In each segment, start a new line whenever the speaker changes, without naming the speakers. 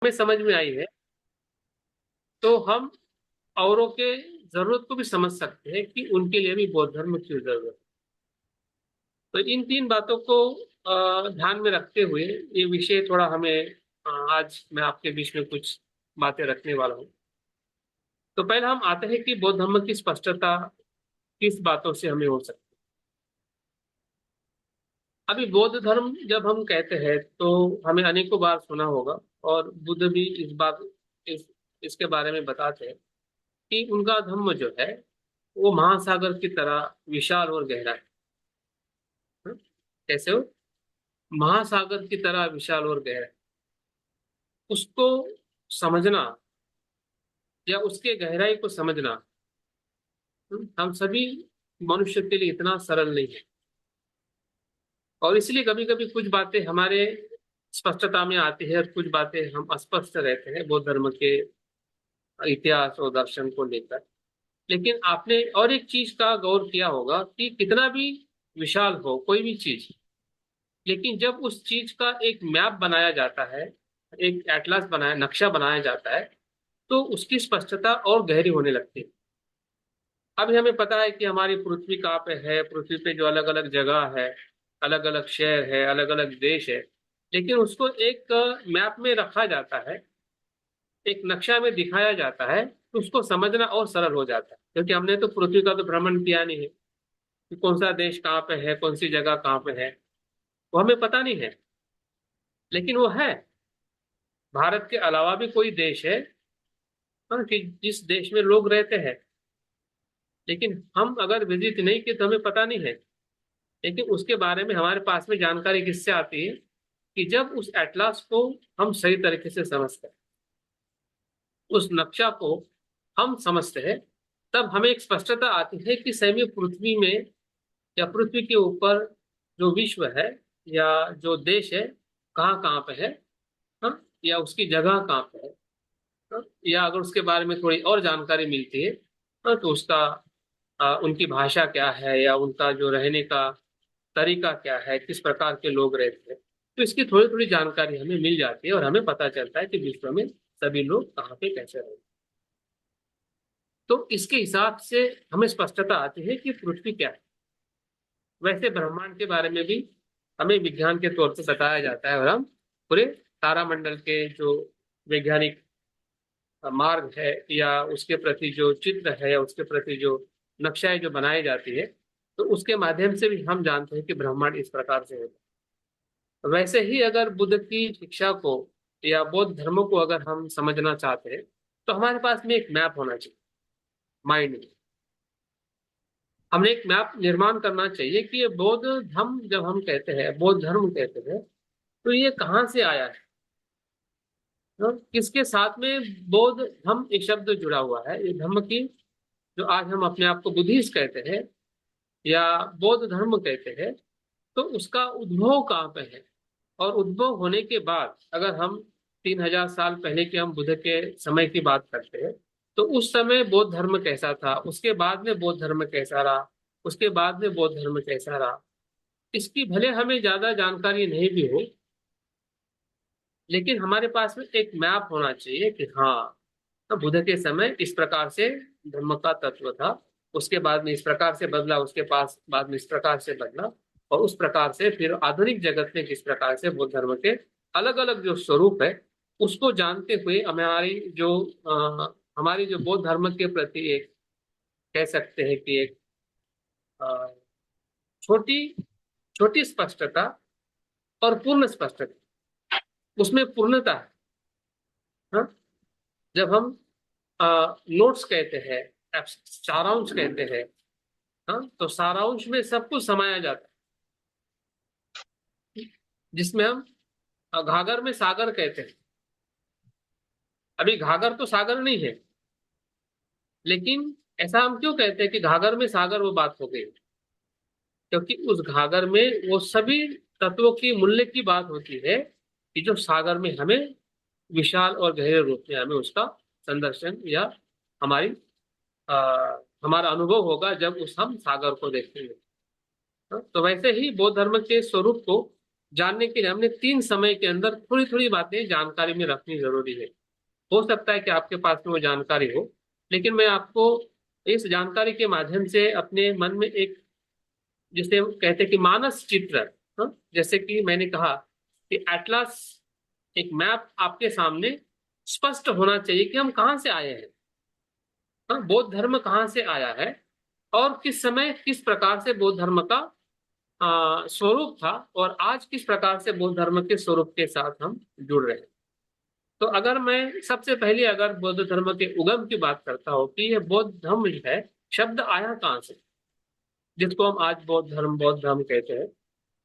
हमें समझ में आई है तो हम औरों के जरूरत को भी समझ सकते हैं कि उनके लिए भी बौद्ध धर्म की जरूरत है। तो इन तीन बातों को ध्यान में रखते हुए ये विषय थोड़ा हमें आज मैं आपके बीच में कुछ बातें रखने वाला हूँ। तो पहले हम आते हैं कि बौद्ध धर्म की स्पष्टता किस बातों से हमें हो सकती है। अभी बौद्ध धर्म जब हम कहते हैं तो हमें अनेकों बार सुना होगा, और बुद्ध भी इस इसके बारे में बताते हैं कि उनका धर्म जो है वो महासागर की तरह विशाल और गहरा है। कैसे हो? महासागर की तरह विशाल और गहरा है। उसको समझना या उसके गहराई को समझना हम सभी मनुष्य के लिए इतना सरल नहीं है। और इसलिए कभी कभी कुछ बातें हमारे स्पष्टता में आती है और कुछ बातें हम अस्पष्ट रहते हैं बौद्ध धर्म के इतिहास और दर्शन को लेकर। लेकिन आपने और एक चीज का गौर किया होगा कि कितना भी विशाल हो कोई भी चीज, लेकिन जब उस चीज का एक मैप बनाया जाता है, एक एटलस बनाया नक्शा बनाया जाता है, तो उसकी स्पष्टता और गहरी होने लगती है। अभी हमें पता है कि हमारी पृथ्वी कहाँ पे है, पृथ्वी पे जो अलग अलग जगह है, अलग अलग शहर है, अलग अलग देश है, लेकिन उसको एक मैप में रखा जाता है, एक नक्शा में दिखाया जाता है, तो उसको समझना और सरल हो जाता है। क्योंकि हमने तो पृथ्वी का तो भ्रमण किया नहीं है कि कौन सा देश कहाँ पे है, कौन सी जगह कहाँ पे है, वो हमें पता नहीं है। लेकिन वो है, भारत के अलावा भी कोई देश है, हाँ, कि जिस देश में लोग रहते हैं, लेकिन हम अगर विजिट नहीं किए तो हमें पता नहीं है। लेकिन उसके बारे में हमारे पास में जानकारी किससे आती है? कि जब उस एटलास को हम सही तरीके से समझते हैं, उस नक्शा को हम समझते हैं, तब हमें एक स्पष्टता आती है कि सही में पृथ्वी में या पृथ्वी के ऊपर जो विश्व है या जो देश है कहाँ कहाँ पे है, हाँ, या उसकी जगह कहाँ पे है, हाँ, या अगर उसके बारे में थोड़ी और जानकारी मिलती है, हाँ, तो उसका उनकी भाषा क्या है या उनका जो रहने का तरीका क्या है, किस प्रकार के लोग रहते हैं, तो इसकी थोड़ी थोड़ी जानकारी हमें मिल जाती है और हमें पता चलता है कि विश्व में सभी लोग कहाँ पे कैसे रहते हैं। तो इसके हिसाब से हमें स्पष्टता आती है कि पृथ्वी क्या है। वैसे ब्रह्मांड के बारे में भी हमें विज्ञान के तौर पर बताया जाता है, और हम पूरे तारामंडल के जो वैज्ञानिक मार्ग है या उसके प्रति जो चित्र है या उसके प्रति जो नक्शाएं जो बनाई जाती है, तो उसके माध्यम से भी हम जानते हैं कि ब्रह्मांड इस प्रकार से होता है। वैसे ही अगर बुद्ध की शिक्षा को या बौद्ध धर्म को अगर हम समझना चाहते हैं, तो हमारे पास में एक मैप होना चाहिए माइंड में। हमने एक मैप निर्माण करना चाहिए कि ये बौद्ध धर्म जब हम कहते हैं, बौद्ध धर्म कहते हैं, तो ये कहाँ से आया है, किसके साथ में बौद्ध धर्म एक शब्द जुड़ा हुआ है। ये धर्म की जो आज हम अपने आप को बुद्धिस्ट कहते हैं या बौद्ध धर्म कहते हैं, तो उसका उद्भव कहाँ पे है। और उद्भव होने के बाद अगर हम 3000 साल पहले के हम बुद्ध के समय की बात करते हैं, तो उस समय बौद्ध धर्म कैसा था, उसके बाद में बौद्ध धर्म कैसा रहा, उसके बाद में बौद्ध धर्म कैसा रहा, इसकी भले हमें ज्यादा जानकारी नहीं भी हो, लेकिन हमारे पास में एक मैप होना चाहिए कि हाँ, तो बुद्ध के समय इस प्रकार से धर्म का तत्व था, उसके बाद में इस प्रकार से बदला, उसके पास बाद में इस प्रकार से बदला, और उस प्रकार से फिर आधुनिक जगत में किस प्रकार से बौद्ध धर्म के अलग अलग जो स्वरूप है, उसको जानते हुए हमारी जो बौद्ध धर्म के प्रति एक कह सकते हैं कि एक अ, छोटी छोटी स्पष्टता और पूर्ण स्पष्टता, उसमें पूर्णता है। हाँ? जब हम नोट्स कहते हैं, सारांश कहते हैं, हाँ, तो सारांश में सब कुछ समाया जाता है, जिसमें हम घाघर में सागर कहते हैं। अभी घाघर तो सागर नहीं है, लेकिन ऐसा हम क्यों कहते हैं कि घाघर में सागर, वो बात हो गई, क्योंकि उस घाघर में वो सभी तत्वों की मूल्य की बात होती है कि जो सागर में हमें विशाल और गहरे रूप में हमें उसका संदर्शन या हमारी हमारा अनुभव होगा जब उस हम सागर को देखेंगे। हाँ, तो वैसे ही बौद्ध धर्म के स्वरूप को जानने के लिए हमने 3 समय के अंदर थोड़ी थोड़ी बातें जानकारी में रखनी जरूरी है। हो सकता है कि आपके पास में वो जानकारी हो, लेकिन मैं आपको इस जानकारी के माध्यम से अपने मन में एक, जिसे हम कहते हैं कि मानस चित्र, हाँ? जैसे कि मैंने कहा कि एटलस, एक मैप आपके सामने स्पष्ट होना चाहिए कि हम कहाँ से आए हैं, हाँ? बौद्ध धर्म कहाँ से आया है और किस समय किस प्रकार से बौद्ध धर्म का स्वरूप था, और आज किस प्रकार से बौद्ध धर्म के स्वरूप के साथ हम जुड़ रहे हैं। तो अगर मैं सबसे पहले अगर बौद्ध धर्म के उगम की बात करता हूँ कि ये बौद्ध धर्म जो है, शब्द आया कहाँ से, जिसको हम आज बौद्ध धर्म कहते हैं,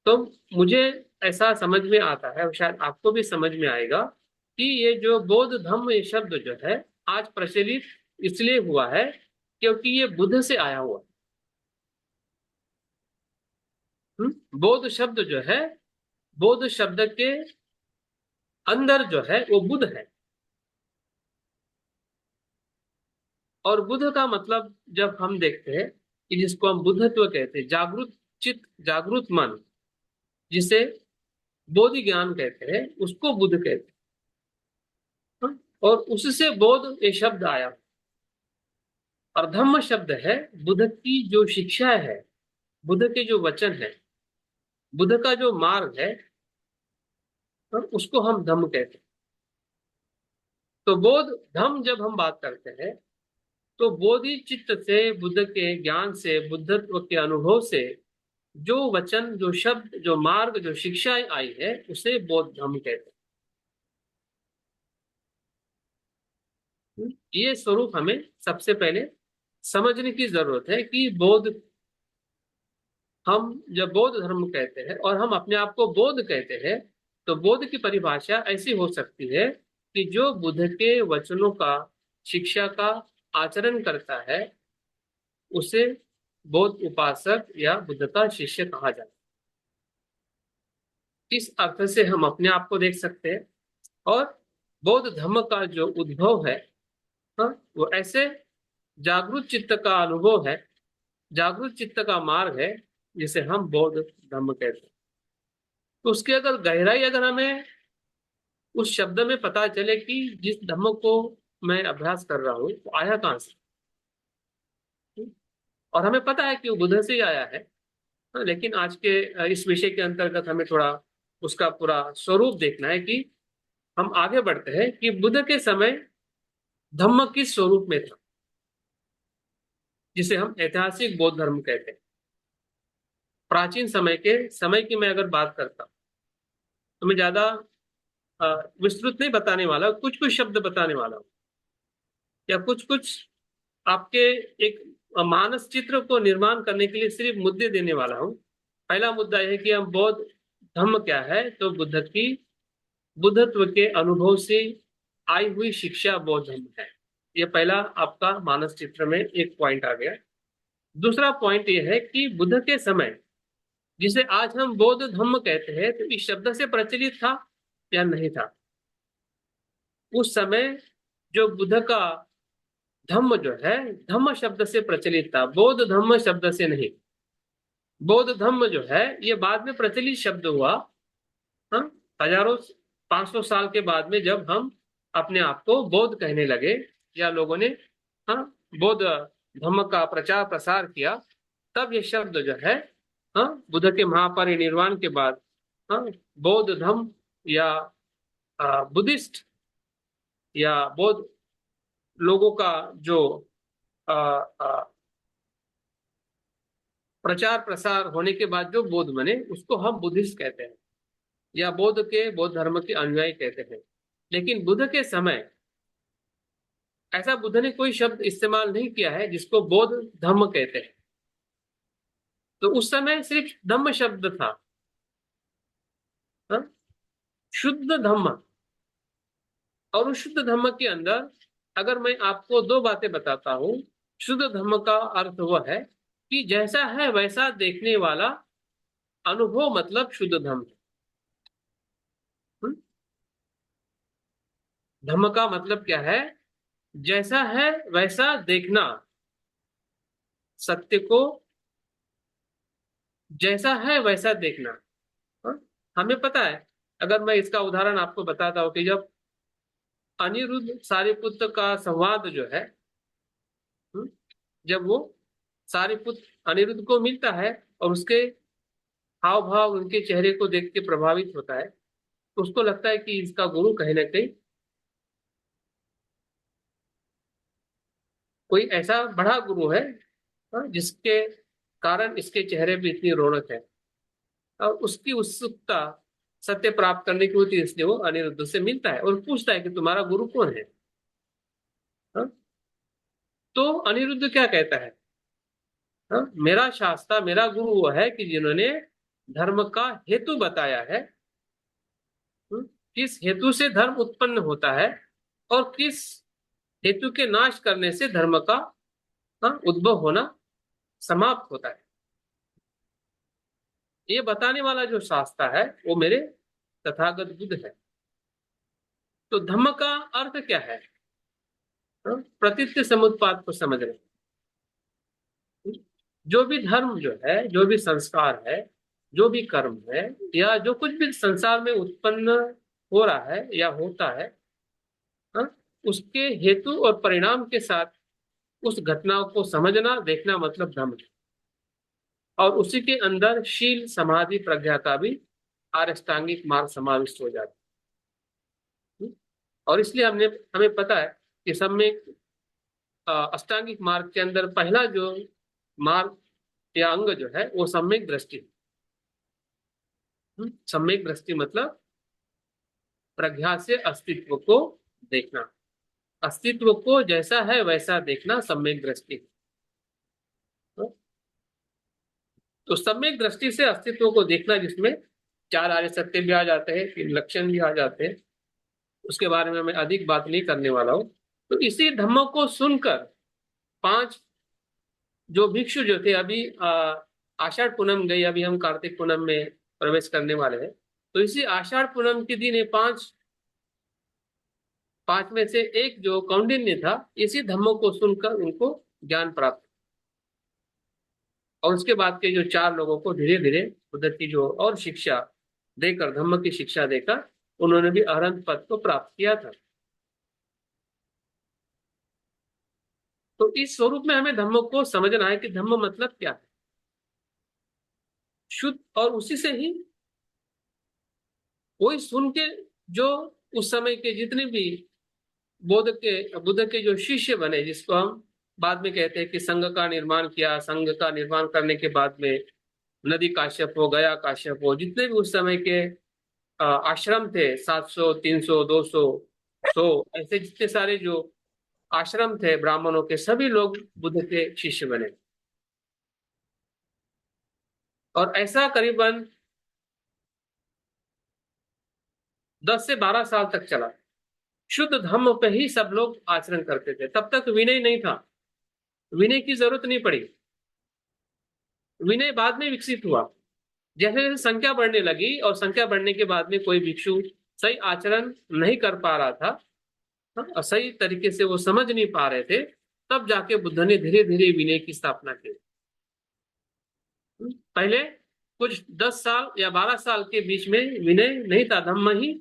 तो मुझे ऐसा समझ में आता है, और शायद आपको भी समझ में आएगा, कि ये जो बौद्ध धर्म ये शब्द जो है आज प्रचलित इसलिए हुआ है क्योंकि ये बुद्ध से आया हुआ है। बौद्ध शब्द जो है, बौद्ध शब्द के अंदर जो है वो बुद्ध है। और बुद्ध का मतलब जब हम देखते हैं कि जिसको हम बुद्धत्व कहते हैं, जागृत चित्त, जागृत मन, जिसे बोधि ज्ञान कहते हैं, उसको बुद्ध कहते हैं। और उससे बोध ये शब्द आया। और धम्म शब्द है बुद्ध की जो शिक्षा है, बुद्ध के जो वचन है, बुद्ध का जो मार्ग है, उसको हम धम्म कहते हैं। तो बोध धम्म जब हम बात करते हैं, तो बोधि चित्त से, बुद्ध के ज्ञान से, बुद्धत्व के अनुभव से जो वचन, जो शब्द, जो मार्ग, जो शिक्षाएं आई है, उसे बौद्ध धर्म कहते हैं। ये स्वरूप हमें सबसे पहले समझने की जरूरत है कि बौद्ध, हम जब बौद्ध धर्म कहते हैं और हम अपने आप को बौद्ध कहते हैं, तो बौद्ध की परिभाषा ऐसी हो सकती है कि जो बुद्ध के वचनों का, शिक्षा का आचरण करता है, उसे बौद्ध उपासक या बुद्ध का शिष्य कहा जाता है। इस अर्थ से हम अपने आप को देख सकते हैं। और बौद्ध धर्म का जो उद्भव है, हाँ, वो ऐसे जागरूक चित्त का अनुभव है, जागरूक चित्त का मार्ग है, जिसे हम बौद्ध धर्म कहते हैं। तो उसकी अगर गहराई अगर हमें उस शब्द में पता चले कि जिस धर्म को मैं अभ्यास कर रहा हूँ वो आया कहाँ से, और हमें पता है कि वो बुद्ध से ही आया है, हाँ, लेकिन आज के इस विषय के अंतर्गत हमें थोड़ा उसका पूरा स्वरूप देखना है कि हम आगे बढ़ते हैं कि बुद्ध के समय धम्म किस स्वरूप में था, जिसे हम ऐतिहासिक बौद्ध धर्म कहते हैं। प्राचीन समय के समय की मैं अगर बात करता हूँ, तो मैं ज्यादा अ, विस्तृत नहीं बताने वाला, कुछ कुछ शब्द बताने वाला हूँ, या कुछ कुछ आपके एक मानस चित्र को निर्माण करने के लिए सिर्फ मुद्दे देने वाला हूँ। पहला मुद्दा यह है कि हम बौद्ध धर्म क्या है, तो बुद्ध की, बुद्धत्व के अनुभव से आई हुई शिक्षा बौद्ध धर्म है। ये पहला आपका मानस चित्र में एक पॉइंट आ गया। दूसरा पॉइंट यह है कि बुद्ध के समय, जिसे आज हम बौद्ध धर्म कहते हैं, तो इस शब्द से प्रचलित था या नहीं था। उस समय जो बुद्ध का धम्म जो है, धम्म शब्द से प्रचलित था, बौद्ध धम्म शब्द से नहीं। बौद्ध धम्म जो है ये बाद में प्रचलित शब्द हुआ, हाँ, हजारों, 500 साल के बाद में जब हम अपने आप को बौद्ध कहने लगे, या लोगों ने, हाँ, बौद्ध धम्म का प्रचार प्रसार किया, तब ये शब्द जो है, हाँ, बुद्ध के महापरिनिर्वाण के बाद, हाँ, बौद्ध धम्म या बुद्धिस्ट या बौद्ध लोगों का जो आ, आ, प्रचार प्रसार होने के बाद जो बौद्ध बने, उसको हम बुद्धिस्ट कहते हैं, या बौद्ध के, बौद्ध धर्म के अनुयायी कहते हैं। लेकिन बुद्ध के समय ऐसा बुद्ध ने कोई शब्द इस्तेमाल नहीं किया है जिसको बौद्ध धर्म कहते हैं। तो उस समय सिर्फ धम्म शब्द था, हाँ? शुद्ध धम्म। और उस शुद्ध धम्म के अंदर अगर मैं आपको दो बातें बताता हूं, शुद्ध धम्म का अर्थ वह है कि जैसा है वैसा देखने वाला अनुभव, मतलब शुद्ध धम्म। हम्म? धम्म का मतलब क्या है? जैसा है वैसा देखना, सत्य को जैसा है वैसा देखना, हाँ? हमें पता है, अगर मैं इसका उदाहरण आपको बताता हूँ कि जब अनिरुद्ध सारिपुत्र का संवाद जो है, हम्म, जब वो सारिपुत्र अनिरुद्ध को मिलता है और उसके हाव भाव उनके चेहरे को देख के प्रभावित होता है, तो उसको लगता है कि इसका गुरु कहीं ना कहीं कोई ऐसा बड़ा गुरु है, जिसके कारण इसके चेहरे पे इतनी रौनक है। और उसकी उत्सुकता सत्य प्राप्त करने की होती है, इसलिए वो अनिरुद्ध से मिलता है और पूछता है कि तुम्हारा गुरु कौन है। हाँ? तो अनिरुद्ध क्या कहता है? हाँ? मेरा शास्त्र, मेरा गुरु वो है कि जिन्होंने धर्म का हेतु बताया है। किस हेतु से धर्म उत्पन्न होता है और किस हेतु के नाश करने से धर्म का उद्भव होना समाप्त होता है, ये बताने वाला जो शास्त्र है वो मेरे तथागत बुद्ध है। तो धम्म का अर्थ क्या है? प्रतीत्य समुत्पाद को समझ रहे हैं। जो भी धर्म जो है, जो भी संस्कार है, जो भी कर्म है, या जो कुछ भी संसार में उत्पन्न हो रहा है या होता है, हाँ, उसके हेतु और परिणाम के साथ उस घटना को समझना देखना मतलब धर्म है। और उसी के अंदर शील समाधि प्रज्ञा का भी आरष्टांगिक मार्ग समाविष्ट हो जाता है। और इसलिए हमने हमें पता है कि सब में अष्टांगिक मार्ग के अंदर पहला जो मार्ग या अंग जो है वो सम्यक दृष्टि। सम्यक दृष्टि मतलब प्रज्ञा से अस्तित्व को देखना, अस्तित्व को जैसा है वैसा देखना सम्यक दृष्टि। तो सम्यक दृष्टि से अस्तित्व को देखना, जिसमें चार आर्य सत्य भी आ जाते हैं, तीन लक्षण भी आ जाते हैं, उसके बारे में मैं अधिक बात नहीं करने वाला हूं। तो इसी धम्म को सुनकर पांच जो भिक्षु जो थे, अभी आषाढ़ पूनम गई, अभी हम कार्तिक पूनम में प्रवेश करने वाले हैं। तो इसी आषाढ़ पूनम के दिन ये पांच पांच में से एक जो कौंडिन्य था, इसी धम्मों को सुनकर उनको ज्ञान प्राप्त। और उसके बाद के जो चार लोगों को धीरे धीरे उधर की जो और शिक्षा देकर, धम्म की शिक्षा देकर, उन्होंने भी अरहंत पद को प्राप्त किया था। तो इस स्वरूप में हमें धम्म को समझना है कि धम्म मतलब क्या है, शुद्ध। और उसी से ही वही सुन के जो उस समय के जितने भी बुद्ध के जो शिष्य बने, जिसको हम बाद में कहते हैं कि संघ का निर्माण किया, संघ का निर्माण करने के बाद में नदी काश्यप हो, गया काश्यप हो, जितने भी उस समय के आश्रम थे, 700 300 200 100, ऐसे जितने सारे जो आश्रम थे ब्राह्मणों के, सभी लोग बुद्ध के शिष्य बने। और ऐसा करीबन 10 से 12 साल तक चला। शुद्ध धम्म पे ही सब लोग आचरण करते थे, तब तक विनय नहीं था, विनय की जरूरत नहीं पड़ी। विनय बाद में विकसित हुआ, जैसे जैसे संख्या बढ़ने लगी और संख्या बढ़ने के बाद में कोई भिक्षु सही आचरण नहीं कर पा रहा था, और सही तरीके से वो समझ नहीं पा रहे थे, तब जाके बुद्ध ने धीरे धीरे विनय की स्थापना की। पहले कुछ 10 साल या 12 साल के बीच में विनय नहीं था, धम्म ही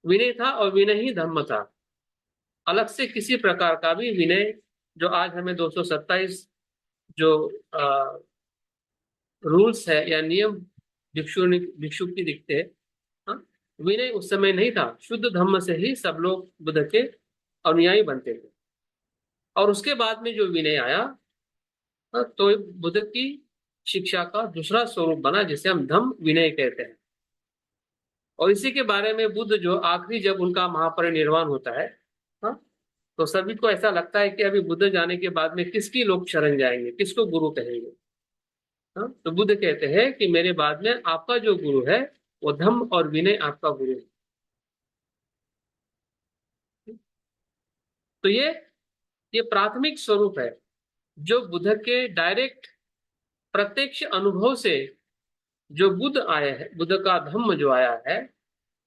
विनय था और विनय ही धम्म था। अलग से किसी प्रकार का भी विनय, जो आज हमें 227 जो रूल्स है या नियम भिक्षु की दिखते हैं, हाँ, विनय उस समय नहीं था। शुद्ध धम्म से ही सब लोग बुद्ध के अनुयायी बनते थे। और उसके बाद में जो विनय आया, हाँ, तो बुद्ध की शिक्षा का दूसरा स्वरूप बना, जिसे हम धम्म विनय कहते हैं। और इसी के बारे में बुद्ध जो आखिरी जब उनका महापरिनिर्वाण होता है, हाँ, तो सभी को ऐसा लगता है कि अभी बुद्ध जाने के बाद में किसकी लोग शरण जाएंगे, किसको गुरु कहेंगे। हाँ, तो बुद्ध कहते हैं कि मेरे बाद में आपका जो गुरु है वो धम्म और विनय आपका गुरु है। तो ये प्राथमिक स्वरूप है, जो बुद्ध के डायरेक्ट प्रत्यक्ष अनुभव से जो बुद्ध आए हैं, बुद्ध का धम्म जो आया है,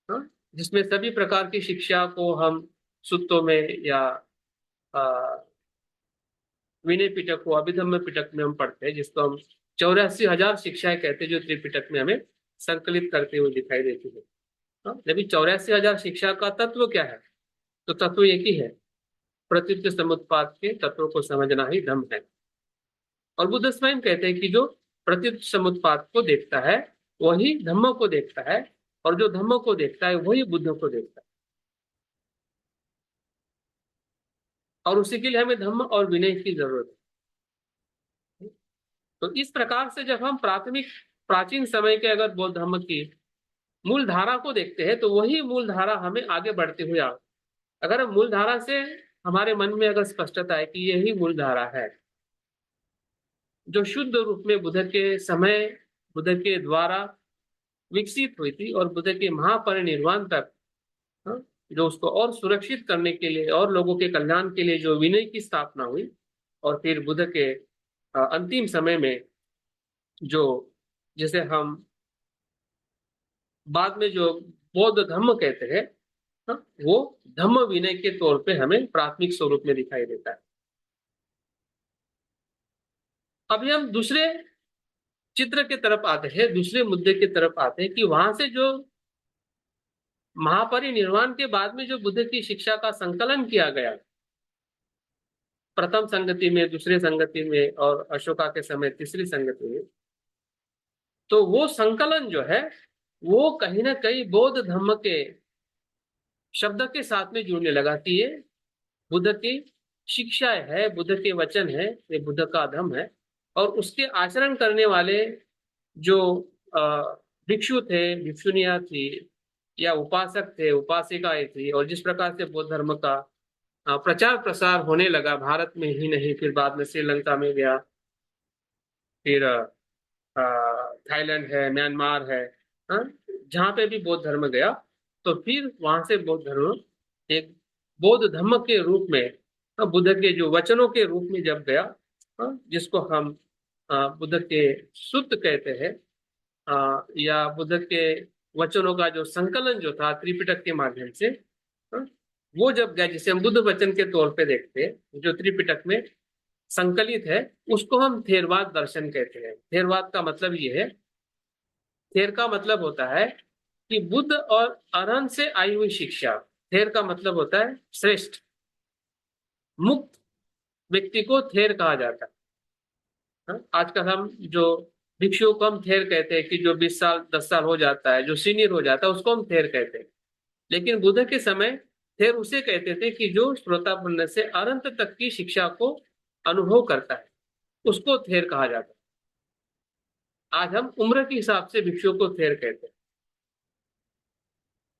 हाँ, जिसमें सभी प्रकार की शिक्षा को हम सुत्तों में या आ, विनय पिटक को अभिधम्म पिटक में हम पढ़ते हैं, जिसको हम 84,000 शिक्षाएं कहते हैं, जो त्रिपिटक में हमें संकलित करते हुए दिखाई देती है। जबकि 84,000 शिक्षा का तत्व क्या है? तो तत्व एक ही है, प्रत्युत समुत्पाद के तत्वों को समझना ही धम्म है। और बुद्ध स्वयं कहते हैं कि जो प्रत्युत समुत्पाद को देखता है वही धम्म को देखता है, और जो धम्म को देखता है वही बुद्ध को देखता है। और उसी के लिए हमें धम्म और विनय की जरूरत है। तो इस प्रकार से जब हम प्राथमिक प्राचीन समय के अगर बौद्ध धर्म की मूल धारा को देखते हैं तो वही मूल धारा हमें आगे बढ़ते हुए अगर हम मूल धारा से हमारे मन में अगर स्पष्टता है कि यही मूल धारा है जो शुद्ध रूप में बुद्ध के समय, बुद्ध के द्वारा विकसित हुई थी, और बुद्ध के महापरिनिर्वाण तक, हाँ, जो उसको और सुरक्षित करने के लिए और लोगों के कल्याण के लिए जो विनय की स्थापना हुई, और फिर बुद्ध के अंतिम समय में जो, जिसे हम बाद में जो बौद्ध धम्म कहते हैं, हाँ, वो धम्म विनय के तौर पे हमें प्राथमिक स्वरूप में दिखाई देता है। अभी हम दूसरे चित्र के तरफ आते हैं, दूसरे मुद्दे की तरफ आते हैं कि वहां से जो महापरिनिर्वाण के बाद में जो बुद्ध की शिक्षा का संकलन किया गया, प्रथम संगति में, दूसरे संगति में, और अशोका के समय तीसरी संगति में, तो वो संकलन जो है वो कहीं ना कहीं बौद्ध धर्म के शब्द के साथ में जुड़ने लगा कि ये बुद्ध की शिक्षा है, बुद्ध के वचन है, ये बुद्ध का धर्म है। और उसके आचरण करने वाले जो अ, भिक्षु थे, भिक्षुनियां थी, या उपासक थे, उपासिकाएं थी, और जिस प्रकार से बौद्ध धर्म का प्रचार प्रसार होने लगा भारत में ही नहीं, फिर बाद में श्रीलंका में गया, फिर थाईलैंड है, म्यांमार है, हाँ, जहाँ पे भी बौद्ध धर्म गया, तो फिर वहां से बौद्ध धर्म एक बौद्ध धर्म के रूप में, बुद्ध के जो वचनों के रूप में जब गया, जिसको हम बुद्ध के सुत्त कहते हैं, या बुद्ध के वचनों का जो संकलन जो था त्रिपिटक के माध्यम से, हाँ, वो जब गया, जिसे हम बुद्ध वचन के तौर पे देखते हैं, जो त्रिपिटक में संकलित है, उसको हम थेरवाद दर्शन कहते हैं। थेरवाद का मतलब ये है, थेर का मतलब होता है कि बुद्ध और अरहंत से आई हुई शिक्षा। थेर का मतलब होता है श्रेष्ठ, मुक्त व्यक्ति को थेर कहा जाता है। आजकल हम जो भिक्षुओं को हम थेर कहते हैं कि जो 20 साल 10 साल हो जाता है, जो सीनियर हो जाता है, उसको हम थेर कहते हैं। लेकिन बुद्ध के समय थेर उसे कहते थे कि जो श्रोतापुण्य से अनंत तक की शिक्षा को अनुभव करता है, उसको थेर कहा जाता है। आज हम उम्र के हिसाब से भिक्षुओं को थेर कहते हैं।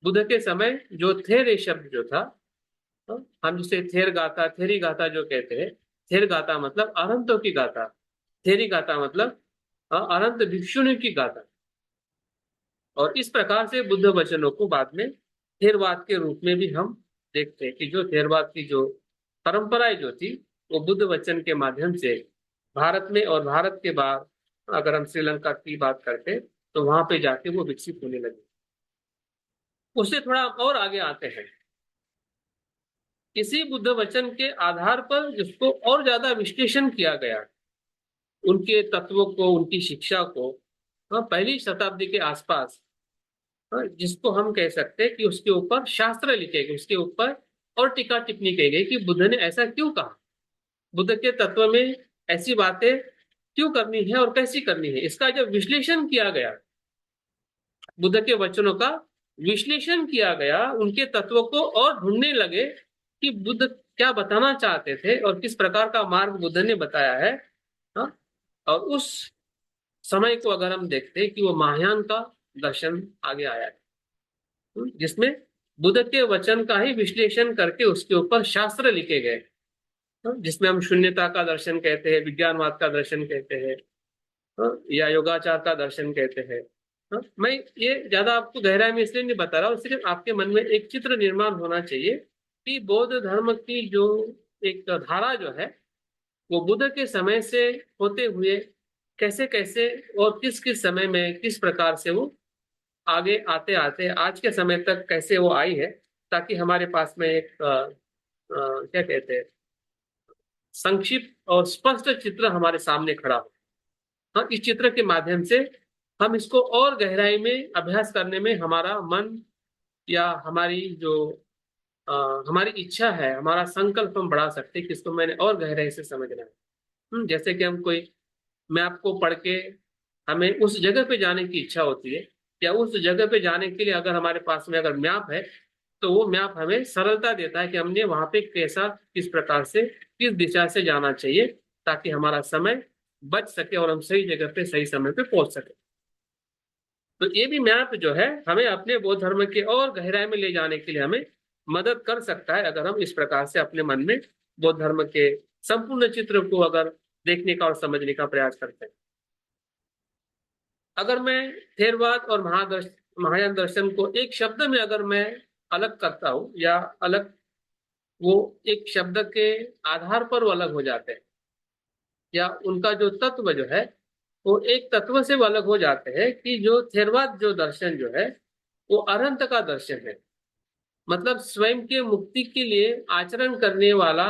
बुद्ध के समय जो थेर ये शब्द जो था, हम जिसे थेर गाथा, थेरी गाथा जो कहते हैं, थेर गाथा मतलब अनंतों की गाथा, थेरी गाथा मतलब अनंत भिक्षुनियों की गाथा। और इस प्रकार से बुद्ध वचनों को बाद में थेरवाद के रूप में भी हम देखते हैं कि जो थेरवाद की जो परंपराएं जो थी, वो बुद्ध वचन के माध्यम से भारत में, और भारत के बाहर अगर हम श्रीलंका की बात करते तो वहां पे जाके वो विकसित होने लगे। उससे थोड़ा और आगे आते हैं, इसी बुद्ध वचन के आधार पर जिसको और ज्यादा विश्लेषण किया गया, उनके तत्वों को, उनकी शिक्षा को, पहली शताब्दी के आसपास, जिसको हम कह सकते हैं कि उसके ऊपर शास्त्र लिखे गए, उसके ऊपर और टीका टिप्पणी की गई कि बुद्ध ने ऐसा क्यों कहा, बुद्ध के तत्व में ऐसी बातें क्यों करनी है और कैसी करनी है। इसका जब विश्लेषण किया गया, बुद्ध के वचनों का विश्लेषण किया गया, उनके तत्वों को और ढूंढने लगे कि बुद्ध क्या बताना चाहते थे और किस प्रकार का मार्ग बुद्ध ने बताया है। हाँ? और उस समय को अगर हम देखते हैं कि वो महायान का दर्शन आगे आया है, जिसमें बुद्ध के वचन का ही विश्लेषण करके उसके ऊपर शास्त्र लिखे गए, जिसमें हम शून्यता का दर्शन कहते हैं, विज्ञानवाद का दर्शन कहते हैं, या योगाचार का दर्शन कहते हैं। मैं ये ज्यादा आपको गहराई में इसलिए नहीं बता रहा हूँ, सिर्फ आपके मन में एक चित्र निर्माण होना चाहिए कि बौद्ध धर्म की जो एक धारा जो है, वो बुद्ध के समय से होते हुए कैसे कैसे और किस किस समय में किस प्रकार से वो आगे आते आते आज के समय तक कैसे वो आई है, ताकि हमारे पास में एक क्या कहते हैं, संक्षिप्त और स्पष्ट चित्र हमारे सामने खड़ा हो। हाँ, इस चित्र के माध्यम से हम इसको और गहराई में अभ्यास करने में हमारा मन या हमारी जो हमारी इच्छा है, हमारा संकल्प हम बढ़ा सकते हैं कि इसको मैंने और गहराई से समझना है। जैसे कि हम कोई मैप को पढ़ के हमें उस जगह पे जाने की इच्छा होती है, या उस जगह पे जाने के लिए अगर हमारे पास में अगर मैप है, तो वो मैप हमें सरलता देता है कि हमने वहां पे कैसा, किस प्रकार से, किस दिशा से जाना चाहिए, ताकि हमारा समय बच सके और हम सही जगह पे सही समय पे पहुंच सके। तो ये भी मैप जो है हमें अपने बौद्ध धर्म के और गहराई में ले जाने के लिए हमें मदद कर सकता है, अगर हम इस प्रकार से अपने मन में बौद्ध धर्म के संपूर्ण चित्र को अगर देखने का और समझने का प्रयास करते हैं। अगर मैं थेरवाद और महायान दर्शन को एक शब्द में अगर मैं अलग करता हूँ, या अलग, वो एक शब्द के आधार पर वो अलग हो जाते हैं, या उनका जो तत्व जो है वो एक तत्व से वो अलग हो जाते हैं, कि जो थेरवाद जो दर्शन जो है वो अनंत का दर्शन है। मतलब स्वयं के मुक्ति के लिए आचरण करने वाला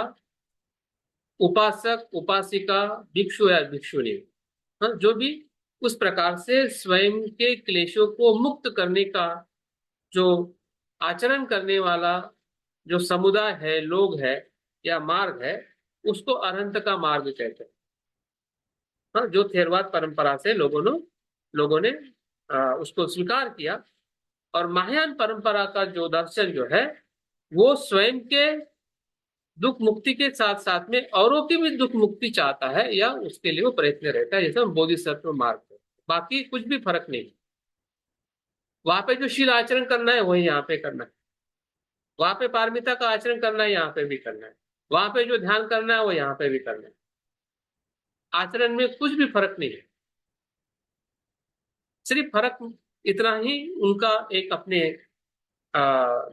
उपासक, उपासिका, भिक्षु या भिक्षुणी, हाँ, जो भी उस प्रकार से स्वयं के क्लेशों को मुक्त करने का जो आचरण करने वाला जो समुदाय है, लोग है, या मार्ग है, उसको अरहंत का मार्ग कहते हैं। हाँ, जो थेरवाद परंपरा से लोगों ने उसको स्वीकार किया। और महायान परंपरा का जो दर्शन जो है वो स्वयं के दुख मुक्ति के साथ साथ में औरों की भी दुख मुक्ति चाहता है, या उसके लिए वो प्रयत्न रहता है, जैसे हम बोधिसत्व मार्ग है। बाकी कुछ भी फर्क नहीं। वहां पे जो शील आचरण करना है वही यहाँ पे करना है, वहां पे पारमिता का आचरण करना है यहाँ पे भी करना है, वहां पे जो ध्यान करना है वो यहाँ पे भी करना है। आचरण में कुछ भी फर्क नहीं है। सिर्फ फर्क इतना ही, उनका एक अपने आ,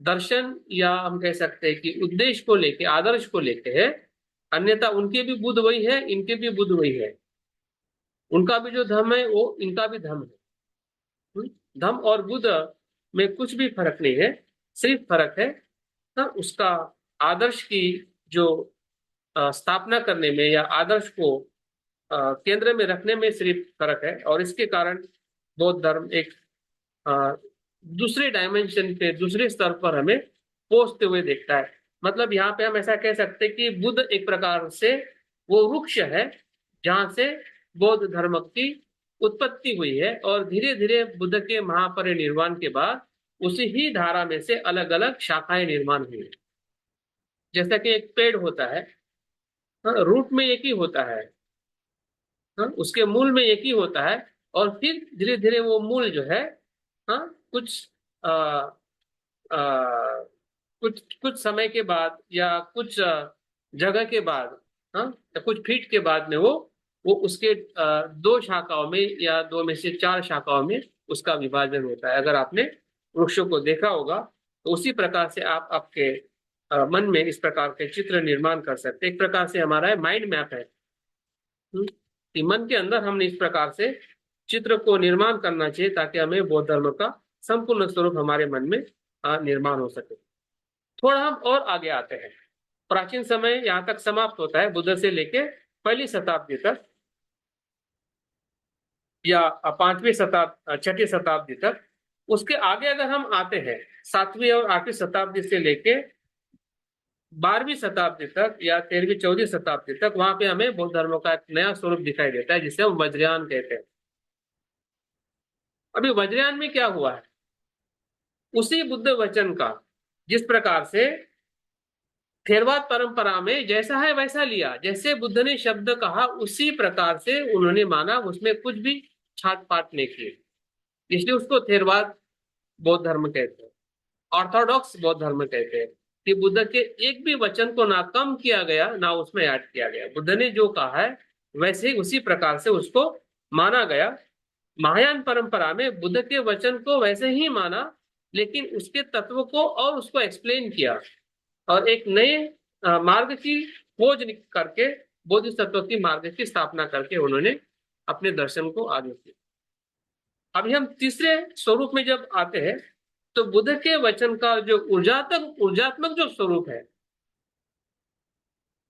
दर्शन, या हम कह सकते हैं कि उद्देश्य को लेके, आदर्श को लेके है। अन्यथा उनके भी बुद्ध वही है, इनके भी बुद्ध वही है। उनका भी जो धर्म है वो इनका भी धर्म है। धर्म और बुद्ध में कुछ भी फर्क नहीं है। सिर्फ फर्क है उसका आदर्श की जो स्थापना करने में, या आदर्श को केंद्र में रखने में सिर्फ फर्क है। और इसके कारण बौद्ध धर्म एक अ, दूसरे डायमेंशन पे, दूसरे स्तर पर हमें पहुंचते हुए देखता है। मतलब यहाँ पे हम ऐसा कह सकते हैं कि बुद्ध एक प्रकार से वो वृक्ष है जहां से बौद्ध धर्म की उत्पत्ति हुई है, और धीरे धीरे बुद्ध के महापरिनिर्वाण के बाद उसी ही धारा में से अलग अलग शाखाएं निर्माण हुई। जैसा कि एक पेड़ होता है, रूट में एक ही होता है, उसके मूल में एक ही होता है, और फिर धीरे धीरे वो मूल जो है, हाँ, कुछ आ, आ, कुछ कुछ समय के बाद, या कुछ जगह के बाद, हाँ, या कुछ फीट के बाद में वो उसके दो शाखाओं में, या दो में से चार शाखाओं में उसका विभाजन होता है। अगर आपने वृक्षों को देखा होगा, तो उसी प्रकार से आप आपके मन में इस प्रकार के चित्र निर्माण कर सकते हैं। एक प्रकार से हमारा है माइंड मैप है। कि मन के अंदर हमने इस प्रकार से चित्र को निर्माण करना चाहिए, ताकि हमें बौद्ध धर्म का संपूर्ण स्वरूप हमारे मन में निर्माण हो सके। थोड़ा हम और आगे आते हैं। प्राचीन समय यहाँ तक समाप्त होता है, बुद्ध से लेके पहली शताब्दी तक, या पांचवी शताब्दी, छठी शताब्दी तक। उसके आगे अगर हम आते हैं, सातवीं और आठवीं शताब्दी से लेके 12वीं शताब्दी तक, या 13वीं 14वीं शताब्दी तक, वहां पे हमें बौद्ध धर्म का एक नया स्वरूप दिखाई देता है, जिसे हम वज्रयान कहते हैं। अभी वज्रयान में क्या हुआ है, उसी बुद्ध वचन का, जिस प्रकार से थेरवाद परंपरा में जैसा है वैसा लिया, जैसे बुद्ध ने शब्द कहा उसी प्रकार से उन्होंने माना, उसमें कुछ भी छाट पाट नहीं की। इसलिए उसको थेरवाद बौद्ध धर्म कहते हैं, ऑर्थोडॉक्स बौद्ध धर्म कहते हैं। कि बुद्ध के एक भी वचन को ना कम किया गया, ना उसमें ऐड किया गया। बुद्ध ने जो कहा है वैसे ही उसी प्रकार से उसको माना गया। महायान परंपरा में बुद्ध के वचन को वैसे ही माना, लेकिन उसके तत्व को और उसको एक्सप्लेन किया, और एक नए मार्ग की खोज करके, बोधिसत्व की मार्ग की स्थापना करके उन्होंने अपने दर्शन को आगे किया। अभी हम तीसरे स्वरूप में जब आते हैं, तो बुद्ध के वचन का जो ऊर्जात्मक जो स्वरूप है,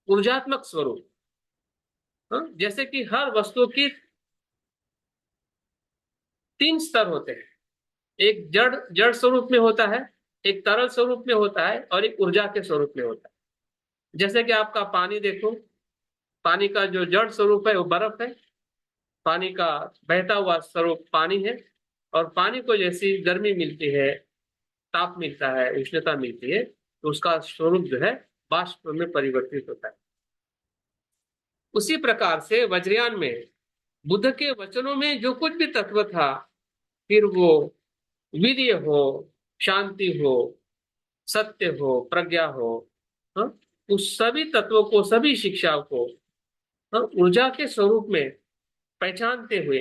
ऊर्जात्मक स्वरूप, जैसे कि हर वस्तु की तीन स्तर होते हैं। एक जड़ जड़ स्वरूप में होता है, एक तरल स्वरूप में होता है, और एक ऊर्जा के स्वरूप में होता है। जैसे कि आपका पानी देखो, पानी का जो जड़ स्वरूप है वो बर्फ है, पानी का बहता हुआ स्वरूप पानी है। और पानी को जैसी गर्मी मिलती है, ताप मिलता है, उष्णता मिलती है, तो उसका स्वरूप जो है बाष्प में परिवर्तित होता है। उसी प्रकार से वज्रयान में बुद्ध के वचनों में जो कुछ भी तत्व था, फिर वो वीर्य हो, शांति हो, सत्य हो, प्रज्ञा हो, हाँ, उस सभी तत्वों को, सभी शिक्षा को, हाँ, ऊर्जा के स्वरूप में पहचानते हुए,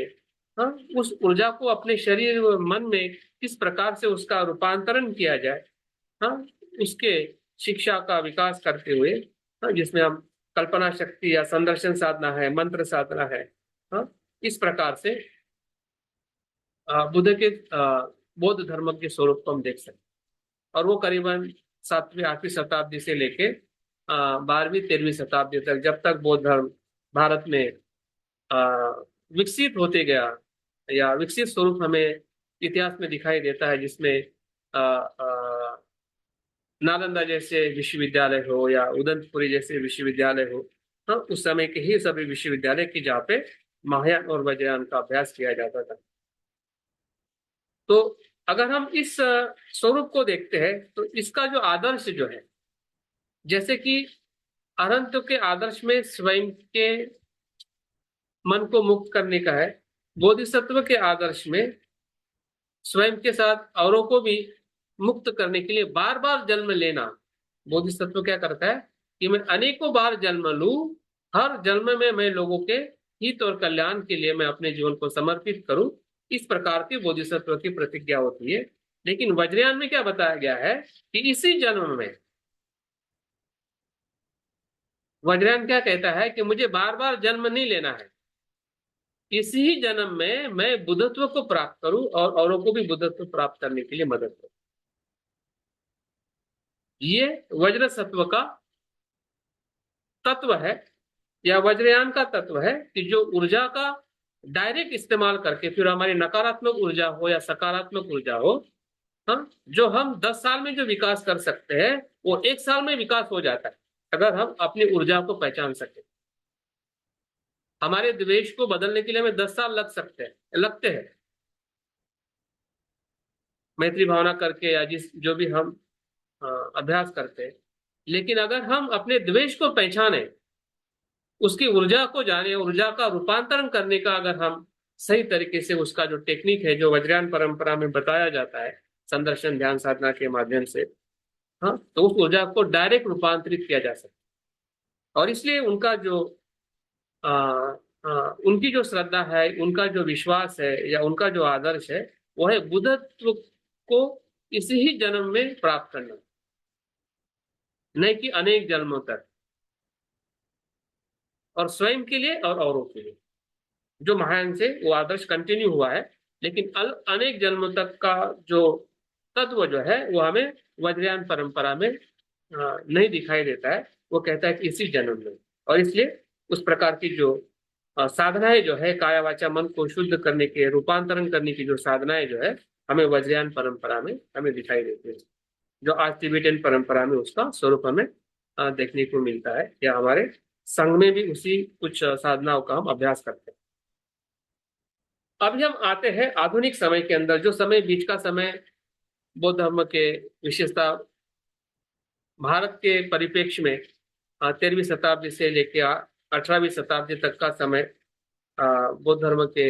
हाँ, उस ऊर्जा को अपने शरीर व मन में किस प्रकार से उसका रूपांतरण किया जाए, हाँ, उसके शिक्षा का विकास करते हुए, हाँ, जिसमें हम कल्पना शक्ति या संदर्शन साधना है, मंत्र साधना है, हाँ, इस प्रकार से बुद्ध के बौद्ध धर्म के स्वरूप को हम देख सकते हैं। और वो करीबन 7वीं 8वीं शताब्दी से लेके 12वीं 13वीं शताब्दी तक, जब तक बौद्ध धर्म भारत में विकसित होते गया, या विकसित स्वरूप हमें इतिहास में दिखाई देता है, जिसमें अ, अ, नालंदा जैसे विश्वविद्यालय हो या उदंतपुरी जैसे विश्वविद्यालय हो, हाँ, उस समय के ही सभी विश्वविद्यालय की, जहाँ पे महायान और वज्रयान का अभ्यास किया जाता था। तो अगर हम इस स्वरूप को देखते हैं, तो इसका जो आदर्श जो है, जैसे कि अरहंत के आदर्श में स्वयं के मन को मुक्त करने का है, बोधिसत्व के आदर्श में स्वयं के साथ औरों को भी मुक्त करने के लिए बार बार जन्म लेना। बोधिसत्व क्या करता है कि मैं अनेकों बार जन्म लूं, हर जन्म में मैं लोगों के हित और कल्याण के लिए मैं अपने जीवन को समर्पित करूं, इस प्रकार की बोधिसत्व की प्रतिज्ञा होती है। लेकिन वज्रयान में क्या बताया गया है कि इसी जन्म में वज्रयान क्या कहता है कि मुझे बार बार जन्म नहीं लेना है, इसी ही जन्म में मैं बुद्धत्व को प्राप्त करूं और औरों को भी बुद्धत्व प्राप्त करने के लिए मदद करूं। ये वज्र सत्व का तत्व है, या वज्रयान का तत्व है, कि जो ऊर्जा का डायरेक्ट इस्तेमाल करके, फिर हमारी नकारात्मक ऊर्जा हो या सकारात्मक ऊर्जा हो, हम जो हम 10 साल में जो विकास कर सकते हैं, वो 1 साल में विकास हो जाता है, अगर हम अपनी ऊर्जा को पहचान सके। हमारे द्वेष को बदलने के लिए हमें 10 साल लगते हैं, मैत्री भावना करके या जिस जो भी हम अ, अभ्यास करते हैं। लेकिन अगर हम अपने द्वेष को पहचाने, उसकी ऊर्जा को जाने, ऊर्जा का रूपांतरण करने का अगर हम सही तरीके से, उसका जो टेक्निक है जो वज्रयान परंपरा में बताया जाता है, संदर्शन ध्यान साधना के माध्यम से, हाँ, तो उस ऊर्जा को डायरेक्ट रूपांतरित किया जा सकता है। और इसलिए उनका जो आ, उनकी जो श्रद्धा है, उनका जो विश्वास है, या उनका जो आदर्श है, वो है बुद्धत्व को इसी ही जन्म में प्राप्त करना, नहीं कि अनेक जन्मों तक, और स्वयं के लिए और औरों के लिए। जो महायान से वो आदर्श कंटिन्यू हुआ है, लेकिन अनेक जन्मों तक का जो तत्व जो है, वो हमें वज्रयान परंपरा में नहीं दिखाई देता है। वो कहता है कि इसी जन्म में। और इसलिए उस प्रकार की जो साधनाएं जो है, काया वाचा मन को शुद्ध करने के, रूपांतरण करने की जो साधनाएं जो है, हमें वज्रयान परंपरा में हमें दिखाई देती है, जो आज तिबेटियन परंपरा में उसका स्वरूप हमें देखने को मिलता है, या हमारे संघ में भी उसी कुछ साधनाओं का हम अभ्यास करते हैं। अभी हम आते हैं आधुनिक समय के अंदर, जो समय बीच का समय बौद्ध धर्म के विशेषता, भारत के परिप्रेक्ष्य में 13वीं शताब्दी से लेकर 18वीं शताब्दी तक का समय बौद्ध धर्म के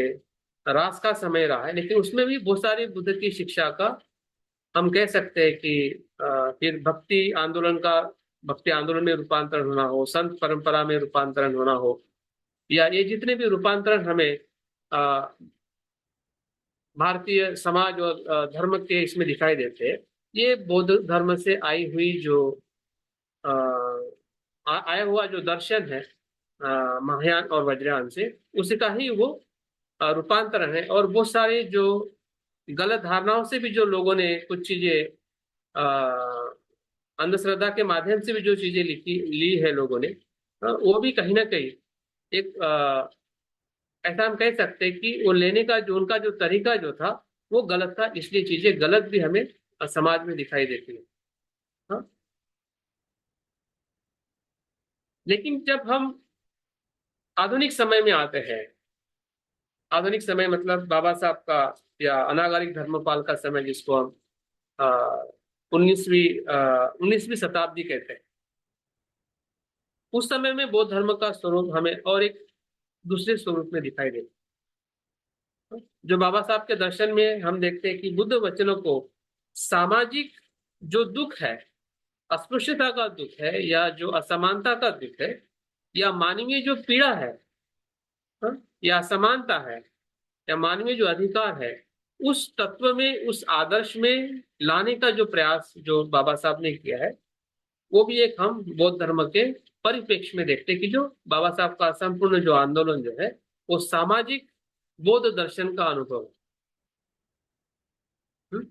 रास का समय रहा है। लेकिन उसमें भी बहुत सारी बुद्ध की शिक्षा का, हम कह सकते हैं कि फिर भक्ति आंदोलन में रूपांतरण होना हो, संत परंपरा में रूपांतरण होना हो, या ये जितने भी रूपांतरण हमें भारतीय समाज और धर्म के इसमें दिखाई देते हैं, ये बौद्ध धर्म से आई हुई जो अ, आया हुआ जो दर्शन है, महायान और वज्रयान से, उसी का ही वो रूपांतरण है। और बहुत सारे जो गलत धारणाओं से भी जो लोगों ने कुछ चीजें, अंधश्रद्धा के माध्यम से भी जो चीजें लिखी ली है लोगों ने, वो भी कहीं ना कहीं एक ऐसा हम कह सकते हैं कि वो लेने का जो उनका जो तरीका जो था वो गलत था, इसलिए चीजें गलत भी हमें समाज में दिखाई देती है। हाँ? लेकिन जब हम आधुनिक समय में आते हैं, आधुनिक समय मतलब बाबा साहब का या अनागरिक धर्मपाल का समय, जिसको हम 19वीं शताब्दी कहते हैं, उस समय में बौद्ध धर्म का स्वरूप हमें और एक दूसरे स्वरूप में दिखाई देता है। जो बाबा साहब के दर्शन में हम देखते हैं कि बुद्ध वचनों को सामाजिक जो दुख है, अस्पृश्यता का दुख है, या जो असमानता का दुख है, या मानवीय जो पीड़ा है, हाँ, या असमानता है, या मानवीय जो अधिकार है, उस तत्व में, उस आदर्श में लाने का जो प्रयास जो बाबा साहब ने किया है, वो भी एक हम बौद्ध धर्म के परिप्रेक्ष्य में देखते हैं कि जो बाबा साहब का संपूर्ण जो आंदोलन जो है वो सामाजिक बौद्ध दर्शन का अनुभव है। हम्म?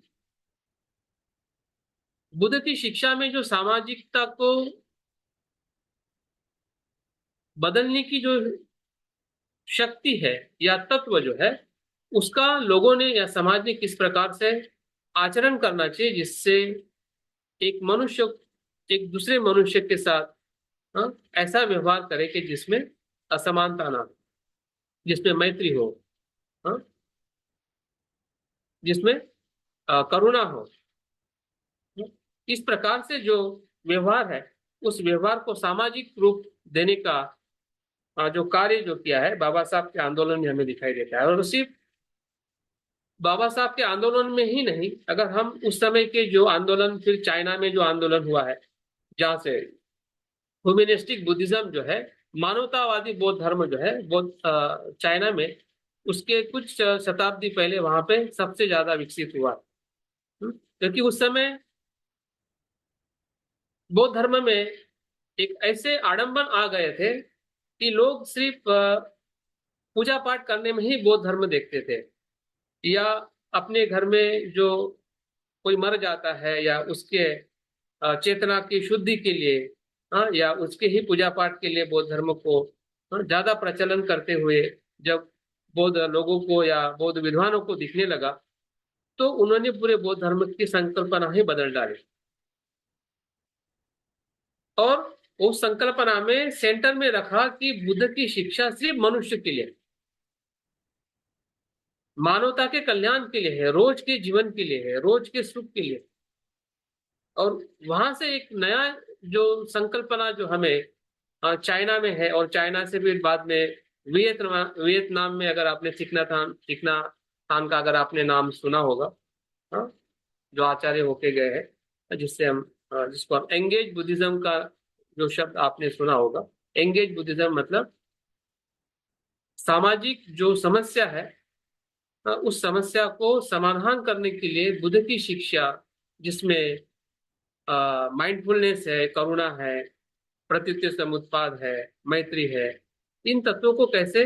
बुद्ध की शिक्षा में जो सामाजिकता को बदलने की जो शक्ति है या तत्व जो है, उसका लोगों ने या समाज ने किस प्रकार से आचरण करना चाहिए, जिससे एक मनुष्य एक दूसरे मनुष्य के साथ, हाँ, ऐसा व्यवहार करे कि जिसमें असमानता ना हो, जिसमें मैत्री हो, हाँ, जिसमें करुणा हो। इस प्रकार से जो व्यवहार है, उस व्यवहार को सामाजिक रूप देने का जो कार्य जो किया है बाबा साहब के आंदोलन में हमें दिखाई देता है। और सिर्फ बाबा साहब के आंदोलन में ही नहीं, अगर हम उस समय के जो आंदोलन, फिर चाइना में जो आंदोलन हुआ है, जहाँ से ह्यूमनिस्टिक बुद्धिज्म जो है, मानवतावादी बौद्ध धर्म जो है, बौद्ध चाइना में उसके कुछ शताब्दी पहले वहां पे सबसे ज्यादा विकसित हुआ। क्योंकि उस समय बौद्ध धर्म में एक ऐसे आडंबर आ गए थे कि लोग सिर्फ पूजा पाठ करने में ही बौद्ध धर्म देखते थे, या अपने घर में जो कोई मर जाता है या उसके चेतना की शुद्धि के लिए, हाँ, या उसके ही पूजा पाठ के लिए बौद्ध धर्म को ज्यादा प्रचलन करते हुए जब बौद्ध लोगों को या बौद्ध विद्वानों को दिखने लगा, तो उन्होंने पूरे बौद्ध धर्म की संकल्पना ही बदल डाली। और उस संकल्पना में सेंटर में रखा कि बुद्ध की शिक्षा सिर्फ मनुष्य के लिए, मानवता के कल्याण के लिए है, रोज के जीवन के लिए है, रोज के सुख के लिए। और वहां से एक नया जो संकल्पना जो हमें चाइना में है, और चाइना से भी बाद में वियतनाम वियतनाम में, अगर आपने चिकना खान का अगर आपने नाम सुना होगा, हाँ, जो आचार्य होके गए हैं, जिसको हम एंगेज बुद्धिज्म का जो शब्द आपने सुना होगा। एंगेज बुद्धिज्म मतलब सामाजिक जो समस्या है, उस समस्या को समाधान करने के लिए बुद्ध की शिक्षा, जिसमें माइंडफुलनेस है, करुणा है, प्रत्युत्तर समुत्पाद है, मैत्री है, इन तत्वों को कैसे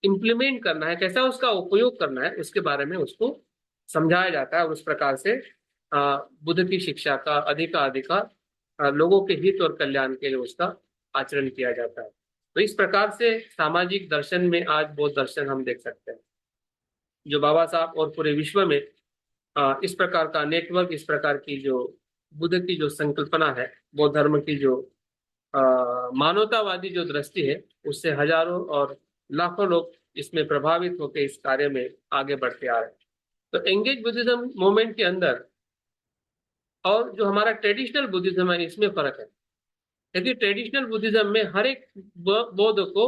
इम्प्लीमेंट करना है, कैसा उसका उपयोग करना है, उसके बारे में उसको समझाया जाता है। और उस प्रकार से बुद्ध की शिक्षा का अधिकाधिकार लोगों के हित और कल्याण के लिए उसका आचरण किया जाता है। तो इस प्रकार से सामाजिक दर्शन में आज बौद्ध दर्शन हम देख सकते हैं, जो बाबा साहब और पूरे विश्व में इस प्रकार का नेटवर्क, इस प्रकार की जो बुद्ध की जो संकल्पना है, बौद्ध धर्म की जो मानवतावादी जो दृष्टि है, उससे हजारों और लाखों लोग इसमें प्रभावित होकर इस कार्य में आगे बढ़ते आ रहे हैं। तो एंगेज बुद्धिज्म मूवमेंट के अंदर और जो हमारा ट्रेडिशनल बुद्धिज्म है, इसमें फर्क है। क्योंकि ट्रेडिशनल बुद्धिज्म में हर एक बौद्ध को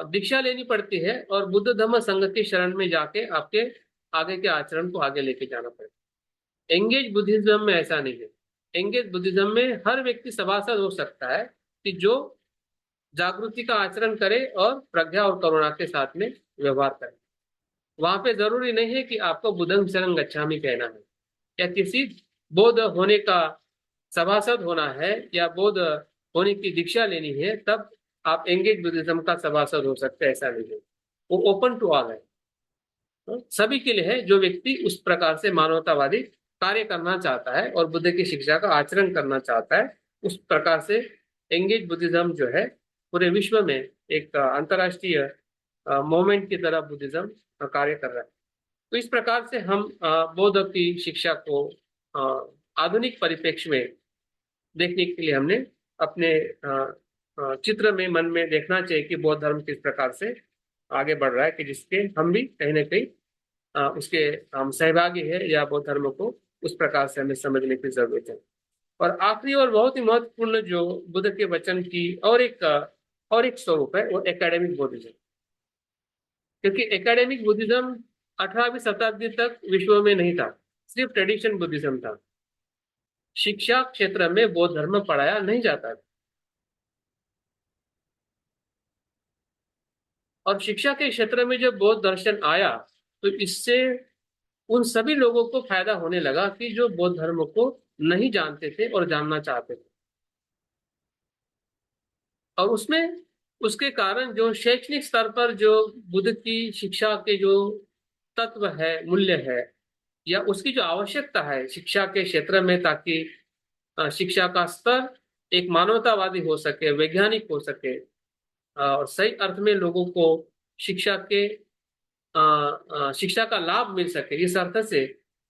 दीक्षा लेनी पड़ती है, और बुद्ध धम्म संघ की शरण में जाके आपके आगे के आचरण को आगे लेके जाना पड़ता है। एंगेज बुद्धिज्म में ऐसा नहीं है। एंगेज बुद्धिज्म में हर व्यक्ति सभासद हो सकता है कि जो जागृति का आचरण करे और प्रज्ञा और करुणा के साथ में व्यवहार करे। वहां पे जरूरी नहीं है कि आपको बुद्धं शरणं गच्छामि कहना है, या किसी बौद्ध होने का सभासद होना है, या बौद्ध होने की दीक्षा लेनी है, तब आप एंगेज बुद्धिज्म का सभासद हो सकते हैं, ऐसा नहीं है। वो ओपन टू ऑल है, सभी के लिए है। जो व्यक्ति उस प्रकार से मानवतावादी कार्य करना चाहता है और बुद्ध की शिक्षा का आचरण करना चाहता है, उस प्रकार से एंगेज बुद्धिज्म जो है पूरे विश्व में एक अंतर्राष्ट्रीय मोमेंट की तरह बुद्धिज्म कार्य कर रहा है। तो इस प्रकार से हम बौद्ध की शिक्षा को आधुनिक परिप्रेक्ष्य में देखने के लिए हमने अपने चित्र में मन में देखना चाहिए कि बौद्ध धर्म किस प्रकार से आगे बढ़ रहा है, कि जिसके हम भी कहीं ना कहीं उसके हम सहभागी है, या बौद्ध धर्म को उस प्रकार से हमें समझने की जरूरत है। और आखिरी और बहुत ही महत्वपूर्ण जो बुद्ध के वचन की और एक स्वरूप है, वो एकेडमिक बुद्धिज्म। क्योंकि एकेडमिक बुद्धिज्म 18वीं शताब्दी तक विश्व में नहीं था, सिर्फ ट्रेडिशन बुद्धिज्म था। शिक्षा क्षेत्र में बौद्ध धर्म पढ़ाया नहीं जाता था। और शिक्षा के क्षेत्र में जब बौद्ध दर्शन आया, तो इससे उन सभी लोगों को फायदा होने लगा कि जो बौद्ध धर्म को नहीं जानते थे और जानना चाहते थे। और उसमें उसके कारण जो शैक्षणिक स्तर पर जो बुद्ध की शिक्षा के जो तत्व है, मूल्य है, या उसकी जो आवश्यकता है शिक्षा के क्षेत्र में, ताकि शिक्षा का स्तर एक मानवतावादी हो सके, वैज्ञानिक हो सके, और सही अर्थ में लोगों को शिक्षा के शिक्षा का लाभ मिल सके, इस अर्थ से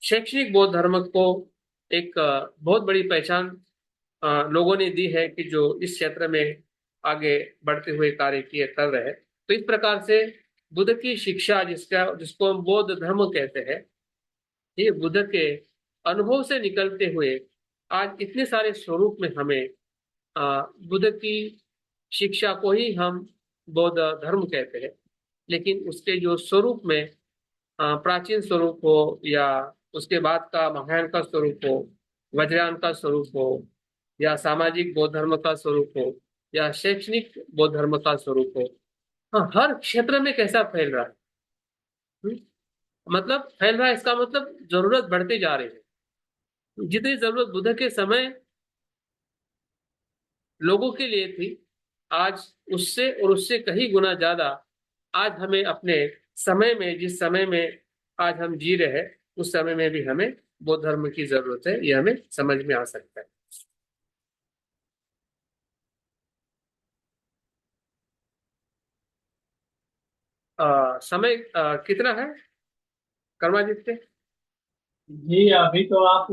शैक्षणिक बौद्ध धर्म को एक बहुत बड़ी पहचान लोगों ने दी है, कि जो इस क्षेत्र में आगे बढ़ते हुए कार्य किए कर रहे हैं। तो इस प्रकार से बुद्ध की शिक्षा, जिसको हम बौद्ध धर्म कहते हैं, ये बुद्ध के अनुभव से निकलते हुए आज इतने सारे स्वरूप में हमें बुद्ध की शिक्षा को ही हम बौद्ध धर्म कहते हैं। लेकिन उसके जो स्वरूप में प्राचीन स्वरूप हो, या उसके बाद का महायान का स्वरूप हो, वज्रयान का स्वरूप हो, या सामाजिक बौद्ध धर्म का स्वरूप हो, या शैक्षणिक बौद्ध धर्म का स्वरूप हो, हाँ, हर क्षेत्र में कैसा फैल रहा है। हम्म? मतलब फैल रहा है, इसका मतलब जरूरत बढ़ते जा रही है। जितनी जरूरत बुद्ध के समय लोगों के लिए थी, आज उससे और उससे कहीं गुना ज्यादा आज हमें अपने समय में, जिस समय में आज हम जी रहे हैं, उस समय में भी हमें बौद्ध धर्म की जरूरत है, ये हमें समझ में आ सकता है। समय कितना है कर्मादित्य?
जी अभी तो आप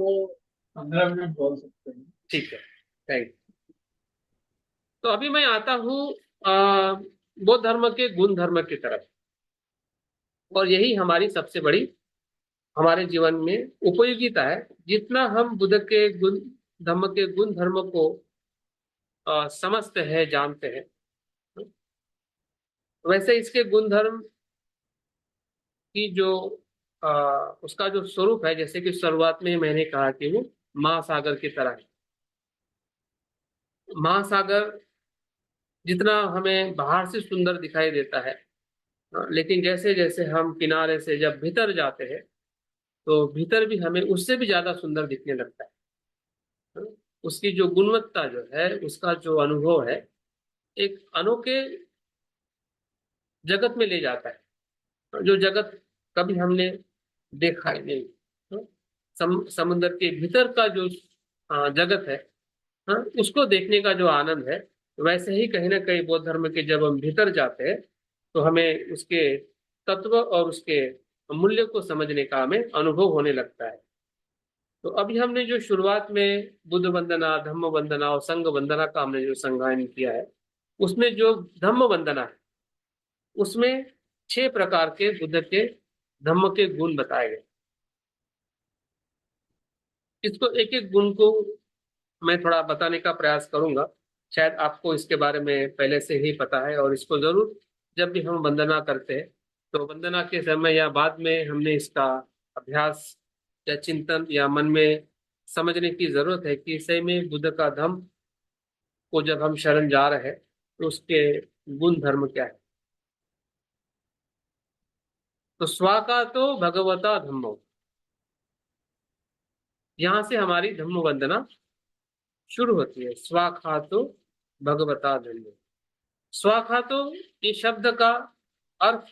15 मिनट बोल सकते हैं।
ठीक है, थैंक। तो अभी मैं आता हूँ बौद्ध धर्म के गुण धर्म की तरफ। और यही हमारी सबसे बड़ी हमारे जीवन में उपयोगिता है। जितना हम बुद्ध के गुण धर्म के गुण धर्म को समझते हैं, जानते हैं, वैसे इसके गुण धर्म की जो आ, उसका जो स्वरूप है, जैसे कि शुरुआत में मैंने कहा कि वो महासागर की तरह है। महासागर जितना हमें बाहर से सुंदर दिखाई देता है, लेकिन जैसे जैसे हम किनारे से जब भीतर जाते हैं, तो भीतर भी हमें उससे भी ज्यादा सुंदर दिखने लगता है। उसकी जो गुणवत्ता जो है, उसका जो अनुभव है, एक अनोखे जगत में ले जाता है, जो जगत कभी हमने देखा ही नहीं। समुद्र के भीतर का जो जगत है, उसको देखने का जो आनंद है, वैसे ही कहीं ना कहीं बौद्ध धर्म के जब हम भीतर जाते हैं, तो हमें उसके तत्व और उसके मूल्य को समझने का हमें अनुभव होने लगता है। तो अभी हमने जो शुरुआत में बुद्ध वंदना, धम्म वंदना और संघ वंदना का हमने जो संगायन किया है, उसमें जो धम्म वंदना है, उसमें 6 प्रकार के बुद्ध के धम्म के गुण बताए गए। इसको एक एक गुण को मैं थोड़ा बताने का प्रयास करूंगा। शायद आपको इसके बारे में पहले से ही पता है, और इसको जरूर जब भी हम वंदना करते हैं, तो वंदना के समय या बाद में हमने इसका अभ्यास या चिंतन या मन में समझने की जरूरत है कि सही में बुद्ध का धम्म को जब हम शरण जा रहे हैं, तो उसके गुण धर्म क्या है। तो स्वाका तो भगवता धम्मो, यहाँ से हमारी धम्म वंदना शुरू होती है। स्वाखातो भगवता धम्मो। स्वाखातो, ये शब्द का अर्थ,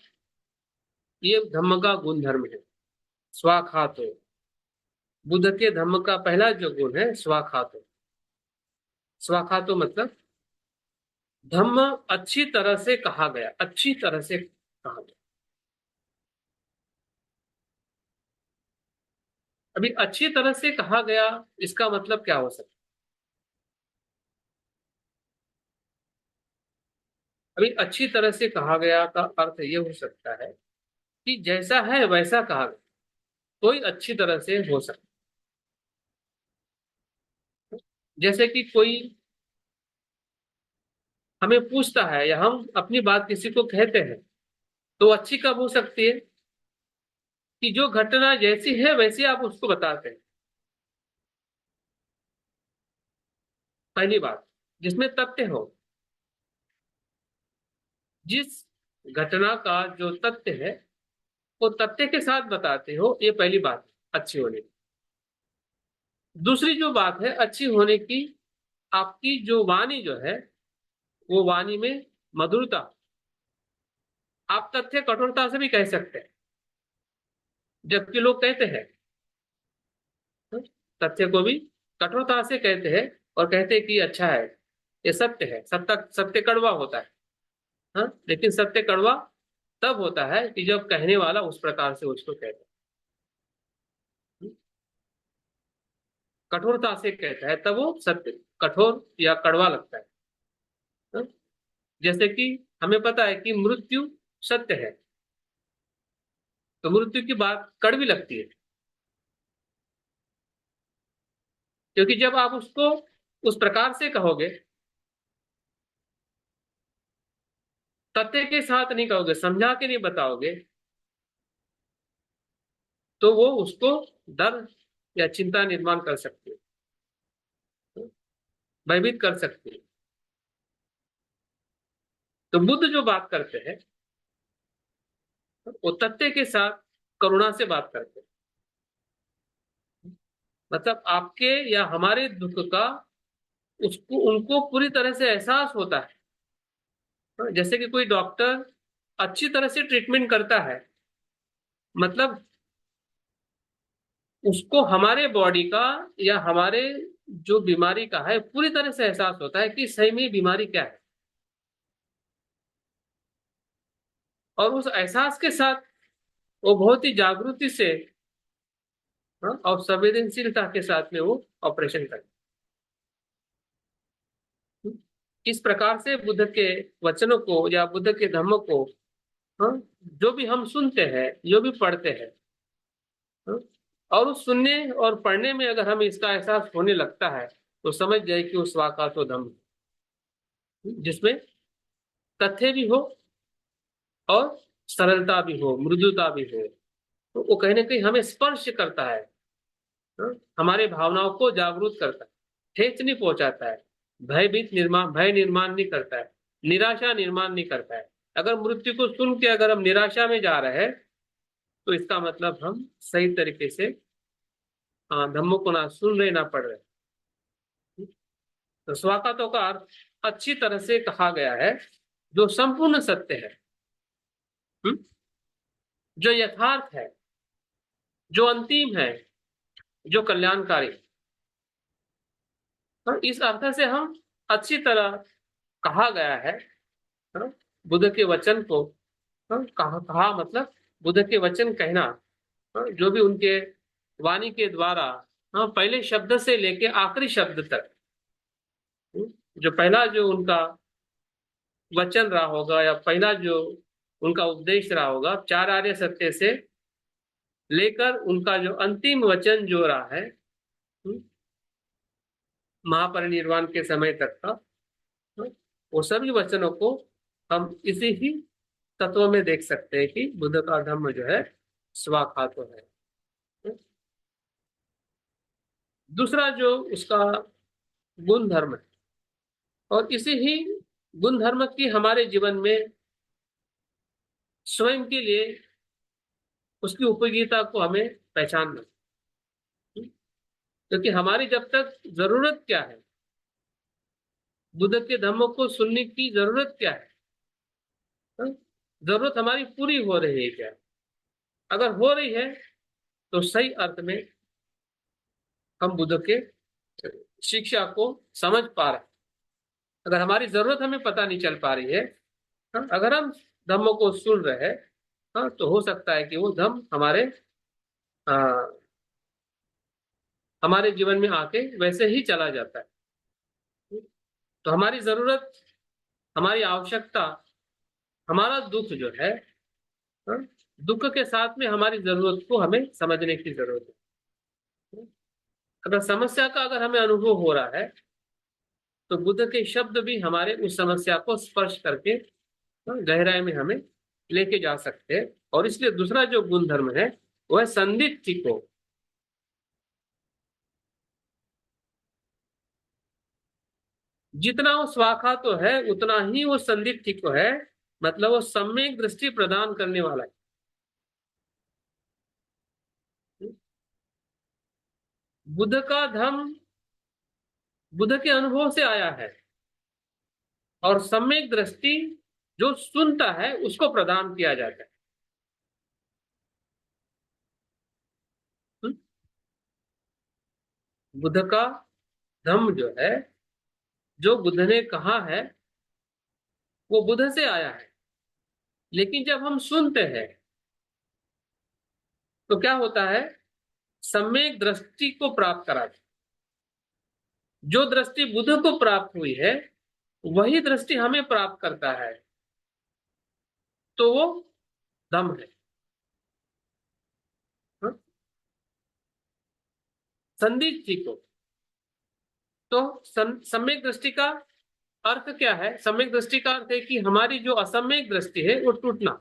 ये धम्म का गुण धर्म है। स्वाखातो, बुद्ध के धम्म का पहला जो गुण है स्वाखातो। स्वाखातो मतलब धम्म अच्छी तरह से कहा गया, अच्छी तरह से कहा गया। अभी अच्छी तरह से कहा गया, इसका मतलब क्या हो सकता है? अभी अच्छी तरह से कहा गया का अर्थ ये हो सकता है कि जैसा है वैसा कहा गया, कोई अच्छी तरह से हो सकता है। जैसे कि कोई हमें पूछता है या हम अपनी बात किसी को कहते हैं, तो अच्छी कब हो सकती है? कि जो घटना जैसी है वैसी आप उसको बताते हैं, पहली बात, जिसमें तथ्य हो। जिस घटना का जो तथ्य है वो तथ्य के साथ बताते हो, ये पहली बात अच्छी होने की। दूसरी जो बात है अच्छी होने की, आपकी जो वाणी जो है वो वाणी में मधुरता। आप तथ्य कठोरता से भी कह सकते हैं, जबकि लोग कहते हैं, तथ्य को भी कठोरता से कहते हैं और कहते हैं कि अच्छा है, ये सत्य है। सत्य सत्य कड़वा होता है। हाँ, लेकिन सत्य कड़वा तब होता है कि जब कहने वाला उस प्रकार से उसको कहता है, कठोरता से कहता है, तब वो सत्य कठोर या कड़वा लगता है। हाँ? जैसे कि हमें पता है कि मृत्यु सत्य है, तो मृत्यु की बात कड़वी लगती है, क्योंकि जब आप उसको उस प्रकार से कहोगे, तथ्य के साथ नहीं कहोगे, समझा के नहीं बताओगे, तो वो उसको डर या चिंता निर्माण कर सकती है, भयभीत कर सकती है। तो बुद्ध जो बात करते हैं वो तथ्य के साथ करुणा से बात करते हैं। मतलब आपके या हमारे दुख का उसको उनको पूरी तरह से एहसास होता है। जैसे कि कोई डॉक्टर अच्छी तरह से ट्रीटमेंट करता है, मतलब उसको हमारे बॉडी का या हमारे जो बीमारी का है पूरी तरह से एहसास होता है कि सही में ये बीमारी क्या है, और उस एहसास के साथ वो बहुत ही जागृति से, हाँ, और संवेदनशीलता के साथ में वो ऑपरेशन करते हैं। इस प्रकार से बुद्ध के वचनों को या बुद्ध के धम्मों को, हाँ, जो भी हम सुनते हैं, जो भी पढ़ते हैं, हाँ, और उस सुनने और पढ़ने में अगर हमें इसका एहसास होने लगता है, तो समझ जाए कि उस वाका तो धम्म, जिसमें तथ्य भी हो और सरलता भी हो, मृदुता भी हो, तो वो कहीं ना कहीं हमें स्पर्श करता है। हाँ? हमारे भावनाओं को जागरूक करता है, ठेस नहीं पहुंचाता है, भय निर्माण नहीं करता है, निराशा निर्माण नहीं करता है। अगर मृत्यु को सुन के अगर हम निराशा में जा रहे हैं, तो इसका मतलब हम सही तरीके से, हाँ, धम्मों को ना सुन रहे ना पढ़ रहे। तो स्वाकातों का अर्थ अच्छी तरह से कहा गया है, जो संपूर्ण सत्य है, हम्म? जो यथार्थ है, जो अंतिम है, जो कल्याणकारी। हाँ, इस अर्थ से हम अच्छी तरह कहा गया है, हाँ, बुद्ध के वचन को, हाँ, कहा मतलब बुद्ध के वचन कहना, हाँ, जो भी उनके वाणी के द्वारा, हाँ, पहले शब्द से लेके आखिरी शब्द तक, जो पहला जो उनका वचन रहा होगा या पहला जो उनका उपदेश रहा होगा, चार आर्य सत्य से लेकर उनका जो अंतिम वचन जो रहा है, महापरिनिर्वाण के समय तक का, वो सभी वचनों को हम इसी ही तत्व में देख सकते हैं कि बुद्ध का धम्म जो है स्वाखातो है। दूसरा जो उसका गुण धर्म है, और इसी ही गुण धर्म की हमारे जीवन में स्वयं के लिए उसकी उपयोगिता को हमें पहचानना, क्योंकि हमारी जब तक जरूरत क्या है, बुद्ध के धम्मों को सुनने की जरूरत क्या है, हाँ? जरूरत हमारी पूरी हो रही है क्या? अगर हो रही है तो सही अर्थ में हम बुद्ध के शिक्षा को समझ पा रहे हैं। अगर हमारी जरूरत हमें पता नहीं चल पा रही है, हाँ? अगर हम धम्म को सुन रहे हैं, हाँ, तो हो सकता है कि वो धम्म हमारे जीवन में आके वैसे ही चला जाता है। तो हमारी जरूरत, हमारी आवश्यकता, हमारा दुख जो है, हाँ, दुख के साथ में हमारी जरूरत को हमें समझने की जरूरत है। अगर समस्या का अगर हमें अनुभव हो रहा है, तो बुद्ध के शब्द भी हमारे उस समस्या को स्पर्श करके, हाँ, गहराई में हमें लेके जा सकते हैं। और इसलिए दूसरा जो गुण धर्म है वो है संदिग्ध। जितना वो स्वाखा तो है उतना ही वो संदिग्ध को है, मतलब वो सम्यक दृष्टि प्रदान करने वाला है। बुद्ध का धर्म बुद्ध के अनुभव से आया है, और सम्यक दृष्टि जो सुनता है उसको प्रदान किया जाता है। हम्म? बुद्ध का धम्म जो है, जो बुद्ध ने कहा है, वो बुद्ध से आया है। लेकिन जब हम सुनते हैं तो क्या होता है, सम्यक दृष्टि को प्राप्त कराते। जो दृष्टि बुद्ध को प्राप्त हुई है वही दृष्टि हमें प्राप्त करता है, तो वो धम्म है। हाँ? संदिग्ध को, तो सम्यक दृष्टि का अर्थ क्या है? सम्यक दृष्टि का अर्थ है कि हमारी जो असम्यक दृष्टि है वो टूटना,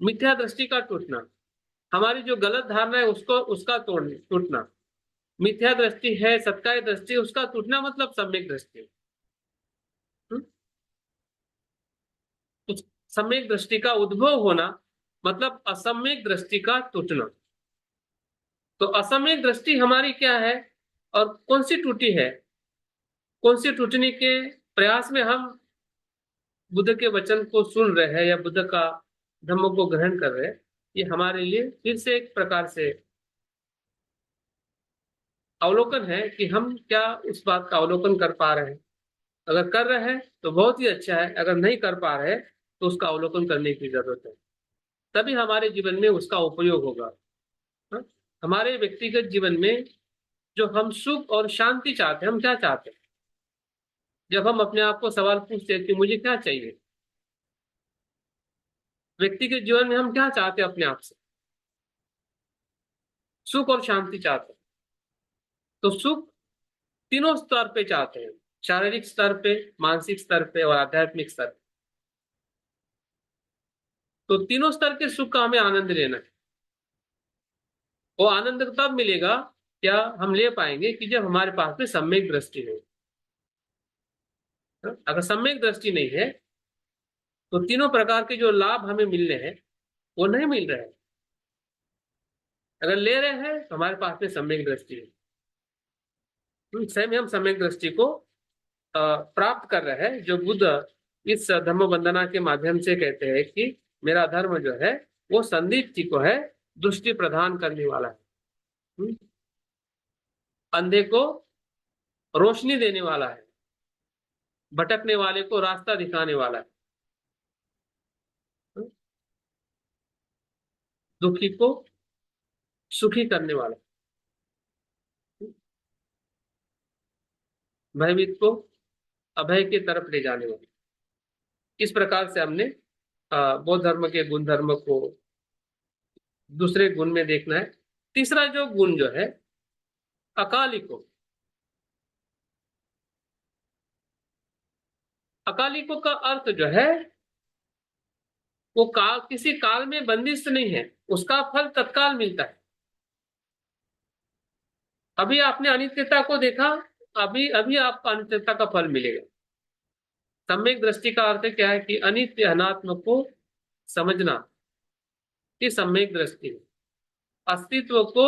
मिथ्या दृष्टि का टूटना, हमारी जो गलत धारणा है उसको उसका टूटना। मिथ्या दृष्टि है, सत्काय दृष्टि, उसका टूटना मतलब सम्यक दृष्टि। हम्म? उस सम्यक दृष्टि का उद्भव होना मतलब असम्यक दृष्टि का टूटना। तो असम्यक दृष्टि हमारी क्या है और कौन सी टूटी है? कौन सी टूटने के प्रयास में हम बुद्ध के वचन को सुन रहे हैं या बुद्ध का धम्म को ग्रहण कर रहे हैं? ये हमारे लिए फिर से एक प्रकार से अवलोकन है कि हम क्या उस बात का अवलोकन कर पा रहे हैं। अगर कर रहे हैं तो बहुत ही अच्छा है, अगर नहीं कर पा रहे तो उसका अवलोकन करने की जरूरत है। तभी हमारे जीवन में उसका उपयोग होगा। हाँ? हमारे व्यक्तिगत जीवन में जो हम सुख और शांति चाहते हैं, हम क्या चाहते हैं? जब हम अपने आप को सवाल पूछते हैं कि मुझे क्या चाहिए, व्यक्तिगत जीवन में हम क्या चाहते हैं अपने आप से? सुख और शांति चाहते हैं। तो सुख तीनों स्तर पे चाहते हैं, शारीरिक स्तर पे, मानसिक स्तर पे और आध्यात्मिक स्तर पे। तो तीनों स्तर के सुख का हमें आनंद लेना है। वो आनंद तब मिलेगा, क्या हम ले पाएंगे, कि जब हमारे पास में सम्यक दृष्टि हो। अगर सम्यक दृष्टि नहीं है तो तीनों प्रकार के जो लाभ हमें मिलने हैं वो नहीं मिल रहे हैं। अगर ले रहे हैं तो हमारे पास में सम्यक दृष्टि है। सही में हम सम्यक दृष्टि को प्राप्त कर रहे हैं, जो बुद्ध इस धम्म वंदना के माध्यम से कहते हैं कि मेरा धर्म जो है वो संदीप्ति को है, दृष्टि प्रदान करने वाला है। हम्म? अंधे को रोशनी देने वाला है, भटकने वाले को रास्ता दिखाने वाला है, दुखी को सुखी करने वाला है, भयभीत को अभय की तरफ ले जाने वाला। इस प्रकार से हमने बौद्ध धर्म के गुण धर्म को दूसरे गुण में देखना है। तीसरा जो गुण जो है अकाली को, अकाली को का अर्थ जो है वो काल, किसी काल में बंदिश नहीं है, उसका फल तत्काल मिलता है। अभी आपने अनित्यता को देखा, अभी अभी आपको अनित्यता का फल मिलेगा। सम्यक दृष्टि का अर्थ क्या है कि अनित्य अनात्म को समझना, ये सम्यक दृष्टि है। अस्तित्व को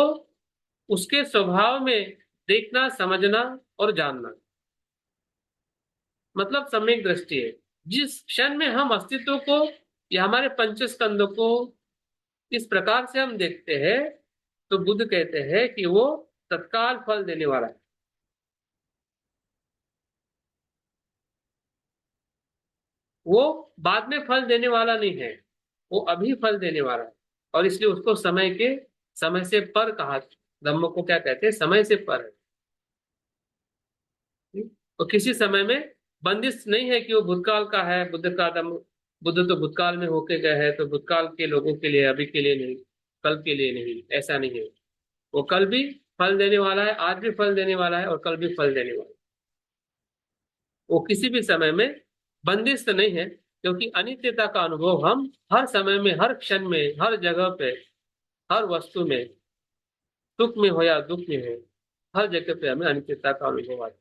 उसके स्वभाव में देखना, समझना और जानना, मतलब सम्यक दृष्टि है। जिस क्षण में हम अस्तित्व को या हमारे पंच स्कंदों को इस प्रकार से हम देखते हैं, तो बुद्ध कहते हैं कि वो तत्काल फल देने वाला है। वो बाद में फल देने वाला नहीं है, वो अभी फल देने वाला है। और इसलिए उसको समय से पर कहा। ब्रह्म को क्या कहते हैं? समय से पर है। तो किसी समय में बंदिश नहीं है कि वो भूतकाल का है, बुद्ध तो भूतकाल में होके गए हैं, तो भूतकाल के लोगों के लिए, अभी के लिए नहीं, कल के लिए नहीं, ऐसा नहीं है। वो कल भी फल देने वाला है, आज भी फल देने वाला है, और कल भी फल देने वाला है। वो किसी भी समय में बंदिश नहीं है, क्योंकि अनित्यता का अनुभव हम हर समय में, हर क्षण में, हर जगह पे, हर वस्तु में, सुख में हो या दुख में हो, हर जगह पे हमें अनित्यता का अनुभव आता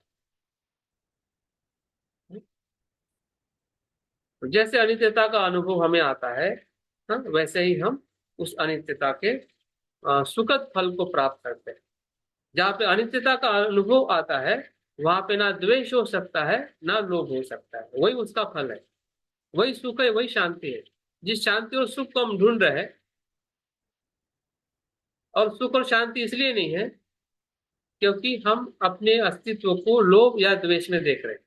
है। तो जैसे अनित्यता का अनुभव हमें आता है, हाँ, वैसे ही हम उस अनित्यता के सुखद फल को प्राप्त करते हैं। जहाँ पे अनित्यता का अनुभव आता है, वहां पे ना द्वेष हो सकता है, ना लोभ हो सकता है। वही उसका फल है, वही सुख है, वही शांति है। जिस शांति और सुख को हम ढूंढ रहे हैं, और सुख और शांति इसलिए नहीं है क्योंकि हम अपने अस्तित्व को लोभ या द्वेष में देख रहे हैं।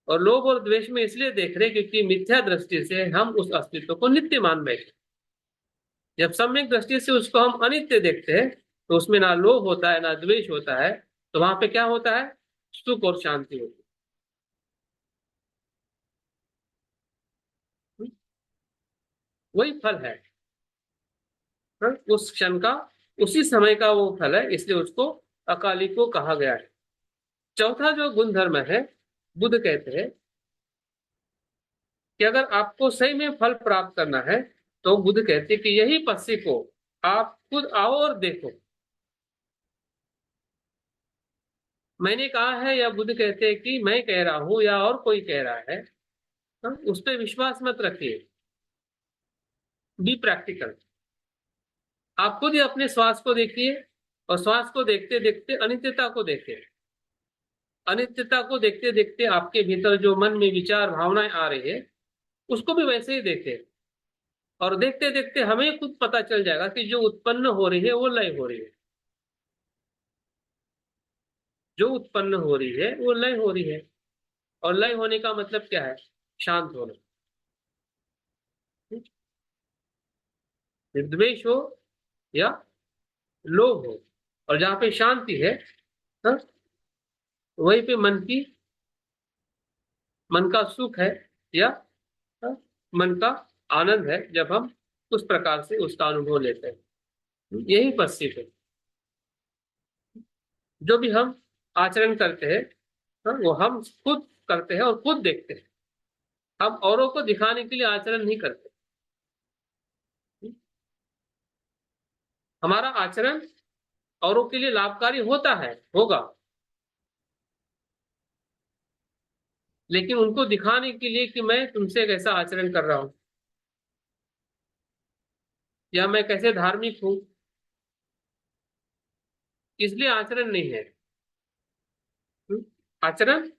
और लोभ और द्वेष में इसलिए देख रहे हैं क्योंकि मिथ्या दृष्टि से हम उस अस्तित्व को नित्य मान बैठे। जब सम्यक दृष्टि से उसको हम अनित्य देखते हैं, तो उसमें ना लोभ होता है, ना द्वेष होता है। तो वहां पे क्या होता है? सुख और शांति होती है। वही फल है, हाँ? उस क्षण का, उसी समय का वो फल है, इसलिए उसको अकाली को कहा गया है। चौथा जो गुणधर्म है, बुद्ध कहते हैं कि अगर आपको सही में फल प्राप्त करना है, तो बुद्ध कहते हैं कि यही पथ को आप खुद आओ और देखो। मैंने कहा है, या बुद्ध कहते हैं कि मैं कह रहा हूं या और कोई कह रहा है, हाँ? उस पर विश्वास मत रखिए। Be practical. आप खुद ही अपने श्वास को देखिए, और श्वास को देखते देखते अनित्यता को देखिए। अनित्यता को देखते देखते आपके भीतर जो मन में विचार भावनाएं आ रही है, उसको भी वैसे ही देखें। और देखते देखते हमें खुद पता चल जाएगा कि जो उत्पन्न हो रही है वो लय हो रही है। जो उत्पन्न हो रही है वो लय हो रही है। और लय होने का मतलब क्या है? शांत होना। निर्द्वेष हो या लोभ हो, और जहां पे शांति है, हाँ, वहीं पे मन का सुख है, या हाँ, मन का आनंद है, जब हम उस प्रकार से उसका अनुभव लेते हैं। यही पश्चिम है। जो भी हम आचरण करते हैं, हाँ, वो हम खुद करते हैं और खुद देखते हैं। हम औरों को दिखाने के लिए आचरण नहीं करते। हमारा आचरण औरों के लिए लाभकारी होता है, होगा, लेकिन उनको दिखाने के लिए कि मैं तुमसे कैसा आचरण कर रहा हूं, या मैं कैसे धार्मिक हूं, इसलिए आचरण नहीं है। हम्म? आचरण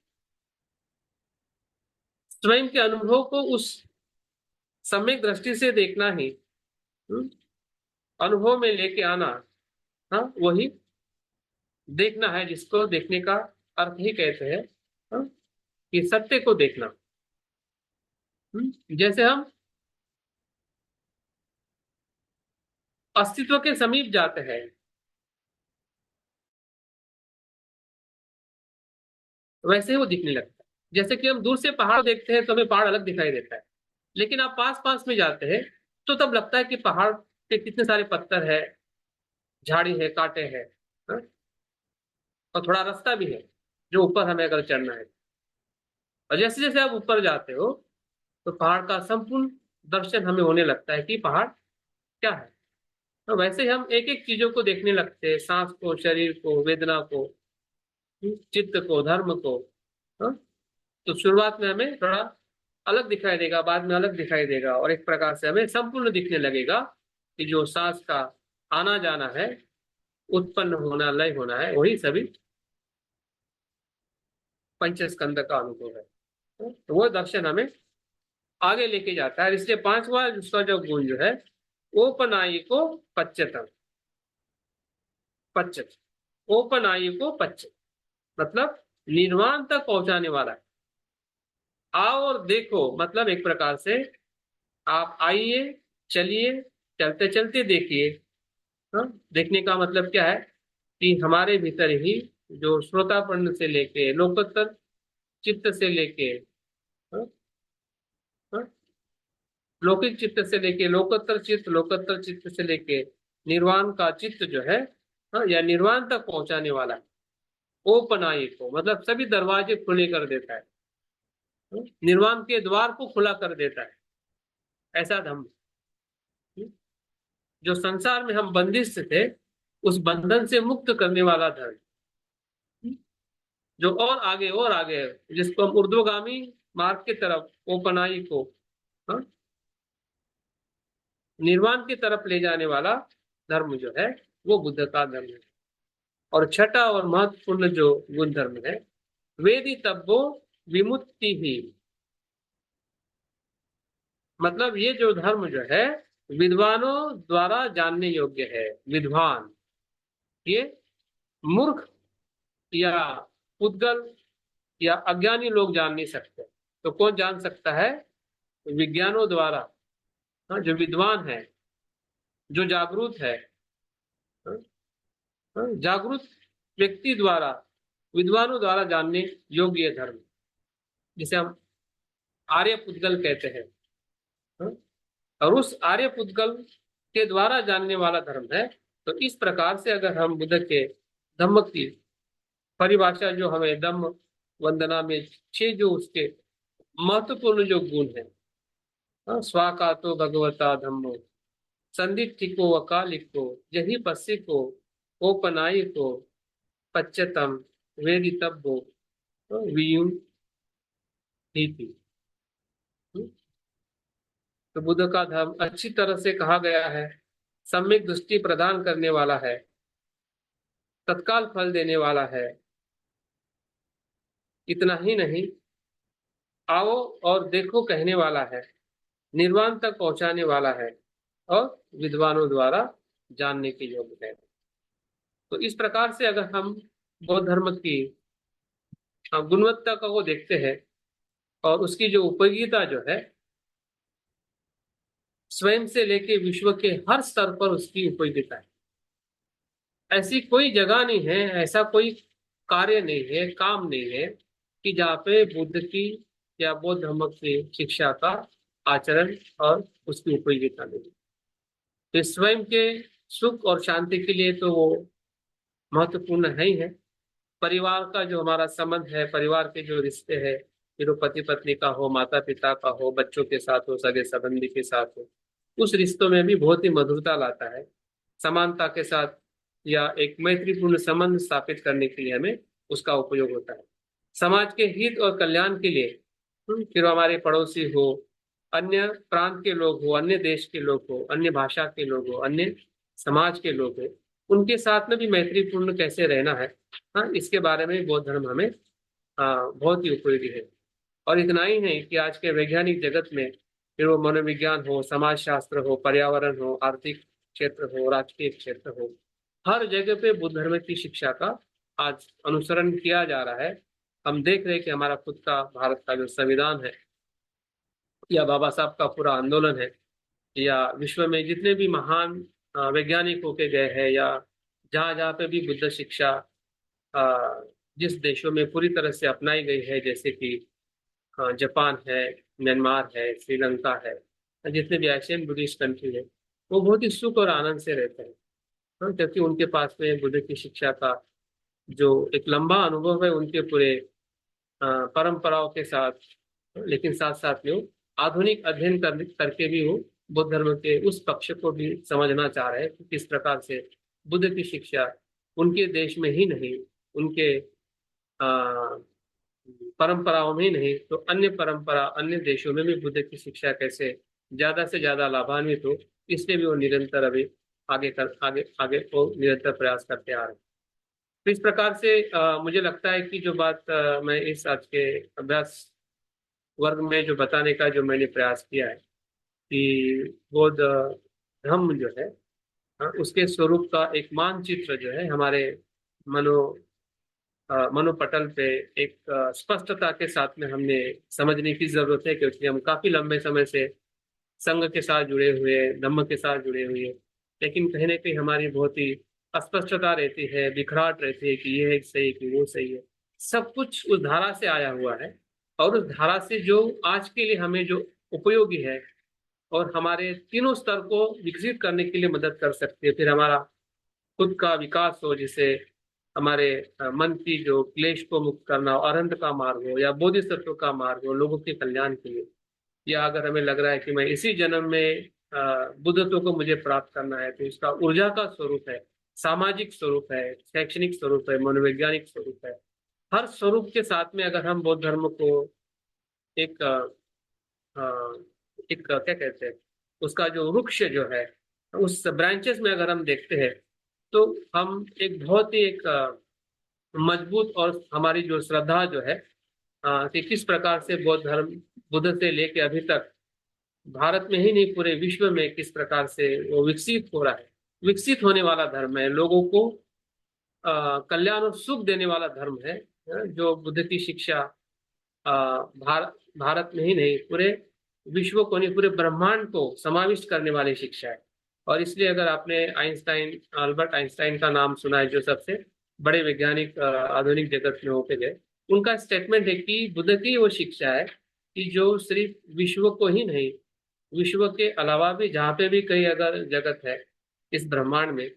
स्वयं के अनुभव को उस सम्यक दृष्टि से देखना ही, हम्म, अनुभव में लेके आना, हाँ, वही देखना है, जिसको देखने का अर्थ ही कहते हैं, हाँ, कि सत्य को देखना। जैसे हम अस्तित्व के समीप जाते हैं, वैसे ही वो दिखने लगता है। जैसे कि हम दूर से पहाड़ देखते हैं तो हमें पहाड़ अलग दिखाई देता है, लेकिन आप पास पास में जाते हैं तो तब लगता है कि पहाड़ पे कितने सारे पत्थर है, झाड़ी है, कांटे हैं, हाँ? और थोड़ा रास्ता भी है जो ऊपर हमें अगर चढ़ना है। और जैसे जैसे आप ऊपर जाते हो, तो पहाड़ का संपूर्ण दर्शन हमें होने लगता है कि पहाड़ क्या है। तो वैसे ही हम एक एक चीजों को देखने लगते हैं, सांस को, शरीर को, वेदना को, चित्त को, धर्म को, हाँ? तो शुरुआत में हमें थोड़ा अलग दिखाई देगा, बाद में अलग दिखाई देगा, और एक प्रकार से हमें संपूर्ण दिखने लगेगा कि जो सांस का आना जाना है, उत्पन्न होना, लय होना है, वही सभी पंचस्कंद का अनुभव है। तो वो दर्शन हमें आगे लेके जाता है। इसलिए पांचवा उसका जो गुण जो है, ओपनाई को पच्चतम, पच्चत, ओपनाई को पच्चत, मतलब निर्वाण तक पहुंचाने वाला है। आओ और देखो मतलब एक प्रकार से आप आइए, चलिए, चलते चलते देखिए। हाँ, देखने का मतलब क्या है कि हमारे भीतर ही जो श्रोतापन्न से लेके लोकोत्तर चित्त से लेके, हाँ, हाँ, लौकिक चित्त से लेके लोकोत्तर चित्त, लोकोत्तर चित्त से लेके निर्वाण का चित्त जो है, हाँ, या निर्वाण तक पहुंचाने वाला ओपनाई को मतलब सभी दरवाजे खुले कर देता है, हाँ, निर्वाण के द्वार को खुला कर देता है, ऐसा धम्म। जो संसार में हम बंदिश थे उस बंधन से मुक्त करने वाला धर्म, जो और आगे है, जिसको हम ऊर्ध्वगामी मार्ग की तरफ ओपनाई को, हाँ, निर्वाण की तरफ ले जाने वाला धर्म जो है वो बुद्ध का धर्म है। और छठा और महत्वपूर्ण जो गुण धर्म है, वेदी तब्बो विमुक्ति ही, मतलब ये जो धर्म जो है विद्वानों द्वारा जानने योग्य है। विद्वान, ये मूर्ख या पुद्गल या अज्ञानी लोग जान नहीं सकते। तो कौन जान सकता है? विज्ञानों द्वारा, हाँ, जो विद्वान है, जो जागरूक है, हाँ, हाँ, जागरूक व्यक्ति द्वारा, विद्वानों द्वारा जानने योग्य धर्म, जिसे हम आर्य पुद्गल कहते हैं, हाँ? और उस आर्य पुद्गल के द्वारा जानने वाला धर्म है। तो इस प्रकार से अगर हम बुद्ध के धम्म की परिभाषा जो हमें धम्म वंदना में छह जो उसके महत्वपूर्ण जो गुण है, हाँ, स्वाकातो भगवता धम्मो, संदिग्धिको अकालिको, यही पस्सिको, ओपनायिको, पच्यतम, वेदितव्यो, वियुं नीति। तो बुद्ध का धर्म अच्छी तरह से कहा गया है, सम्यक दृष्टि प्रदान करने वाला है, तत्काल फल देने वाला है। इतना ही नहीं, आओ और देखो कहने वाला है, निर्वाण तक पहुंचाने वाला है, और विद्वानों द्वारा जानने के योग्य है। तो इस प्रकार से अगर हम बौद्ध धर्म की गुणवत्ता का वो देखते हैं और उसकी जो उपयोगिता जो है, स्वयं से लेके विश्व के हर स्तर पर उसकी उपयोगिता है। ऐसी कोई जगह नहीं है, ऐसा कोई कार्य नहीं है, काम नहीं है कि जहाँ पे बुद्ध की या बौद्ध धर्म की शिक्षा का आचरण और उसकी उपयोगिता नहीं। तो स्वयं के सुख और शांति के लिए तो वो महत्वपूर्ण है ही है। परिवार का जो हमारा संबंध है, परिवार के जो रिश्ते हैं, फिर वो पति पत्नी का हो, माता पिता का हो, बच्चों के साथ हो, सगे संबंधी के साथ हो, उस रिश्तों में भी बहुत ही मधुरता लाता है। समानता के साथ या एक मैत्रीपूर्ण संबंध स्थापित करने के लिए हमें उसका उपयोग होता है। समाज के हित और कल्याण के लिए, फिर वो हमारे पड़ोसी हो, अन्य प्रांत के लोग हो, अन्य देश के लोग हो, अन्य भाषा के लोग हो, अन्य समाज के लोग हो, उनके साथ में भी मैत्रीपूर्ण कैसे रहना है, हाँ, इसके बारे में बौद्ध धर्म हमें बहुत ही उपयोगी है। और इतना ही नहीं कि आज के वैज्ञानिक जगत में, फिर वो मनोविज्ञान हो, समाज शास्त्र हो, पर्यावरण हो, आर्थिक क्षेत्र हो, राजकीय क्षेत्र हो, हर जगह पे बुद्ध धर्म की शिक्षा का आज अनुसरण किया जा रहा है। हम देख रहे हैं कि हमारा खुद का भारत का जो संविधान है, या बाबा साहब का पूरा आंदोलन है, या विश्व में जितने भी महान वैज्ञानिक होके गए हैं, या जहाँ जहाँ पे भी बुद्ध शिक्षा अ, जिस देशों में पूरी तरह से अपनाई गई है, जैसे कि जापान है, म्यांमार है, श्रीलंका है, जितने भी एशियन बुद्धिस्ट कंट्री है, वो बहुत ही सुख और आनंद से रहते हैं, हाँ, क्योंकि उनके पास में बुद्ध की शिक्षा का जो एक लंबा अनुभव है, उनके पूरे परंपराओं के साथ, लेकिन साथ साथ में वो आधुनिक अध्ययन करके भी वो बुद्ध धर्म के उस पक्ष को भी समझना चाह रहे हैं कि किस प्रकार से बुद्ध की शिक्षा उनके देश में ही नहीं, उनके परंपराओं में ही नहीं, तो अन्य परंपरा, अन्य देशों में भी बुद्ध की शिक्षा कैसे ज्यादा से ज्यादा लाभान्वित हो, इसलिए भी वो निरंतर अभी आगे आगे वो निरंतर प्रयास करते आ रहे हैं। तो इस प्रकार से मुझे लगता है कि जो बात मैं इस आज के अभ्यास वर्ग में जो बताने का जो मैंने प्रयास किया है कि बौद्ध धर्म जो है, उसके स्वरूप का एक मानचित्र जो है हमारे मनो मनोपटल पे एक स्पष्टता के साथ में हमने समझने की जरूरत है, क्योंकि हम काफी लंबे समय से संघ के साथ जुड़े हुए, धम्म के साथ जुड़े हुए, लेकिन कहीं ना कहीं हमारी बहुत ही अस्पष्टता रहती है, बिखराट रहती है कि ये है सही कि वो सही है। सब कुछ उस धारा से आया हुआ है, और उस धारा से जो आज के लिए हमें जो उपयोगी है और हमारे तीनों स्तर को विकसित करने के लिए मदद कर सकती है, फिर हमारा खुद का विकास हो, जिसे हमारे मन की जो क्लेश को मुक्त करना हो, अरहंत का मार्ग हो या बोधिसत्व का मार्ग हो लोगों के कल्याण के लिए, या अगर हमें लग रहा है कि मैं इसी जन्म में बुद्धत्व को मुझे प्राप्त करना है, तो इसका ऊर्जा का स्वरूप है, सामाजिक स्वरूप है, शैक्षणिक स्वरूप है, मनोवैज्ञानिक स्वरूप है। हर स्वरूप के साथ में अगर हम बौद्ध धर्म को एक एक क्या कहते हैं, उसका जो वृक्ष जो है, उस ब्रांचेस में अगर हम देखते हैं, तो हम एक बहुत ही एक मजबूत, और हमारी जो श्रद्धा जो है कि किस प्रकार से बौद्ध धर्म बुद्ध से लेके अभी तक भारत में ही नहीं पूरे विश्व में किस प्रकार से वो विकसित हो रहा है, विकसित होने वाला धर्म है, लोगों को कल्याण और सुख देने वाला धर्म है। जो बुद्ध की शिक्षा भारत में ही नहीं पूरे विश्व को नहीं, पूरे ब्रह्मांड को समाविष्ट करने वाली शिक्षा है। और इसलिए अगर आपने आइंस्टाइन, अल्बर्ट आइंस्टाइन का नाम सुना है, जो सबसे बड़े वैज्ञानिक आधुनिक जगत में होके गए, उनका स्टेटमेंट है कि बुद्ध की वो शिक्षा है कि जो सिर्फ विश्व को ही नहीं, विश्व के अलावा भी जहाँ पे भी कहीं अगर जगत है इस ब्रह्मांड में,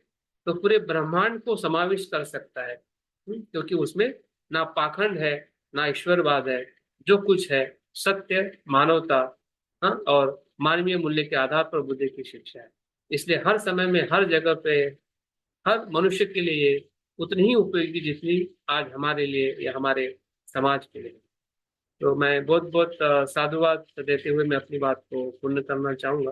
तो पूरे ब्रह्मांड को समाविष्ट कर सकता है। क्योंकि उसमें ना पाखंड है, ना ईश्वरवाद है, जो कुछ है सत्य, मानवता, हाँ, और मानवीय मूल्य के आधार पर बुद्ध की शिक्षा है। इसलिए हर समय में, हर जगह पे, हर मनुष्य के लिए ये उतनी ही उपयोगी जितनी आज हमारे लिए या हमारे समाज के लिए। तो मैं बहुत बहुत साधुवाद देते हुए मैं अपनी बात को पूर्ण करना चाहूंगा।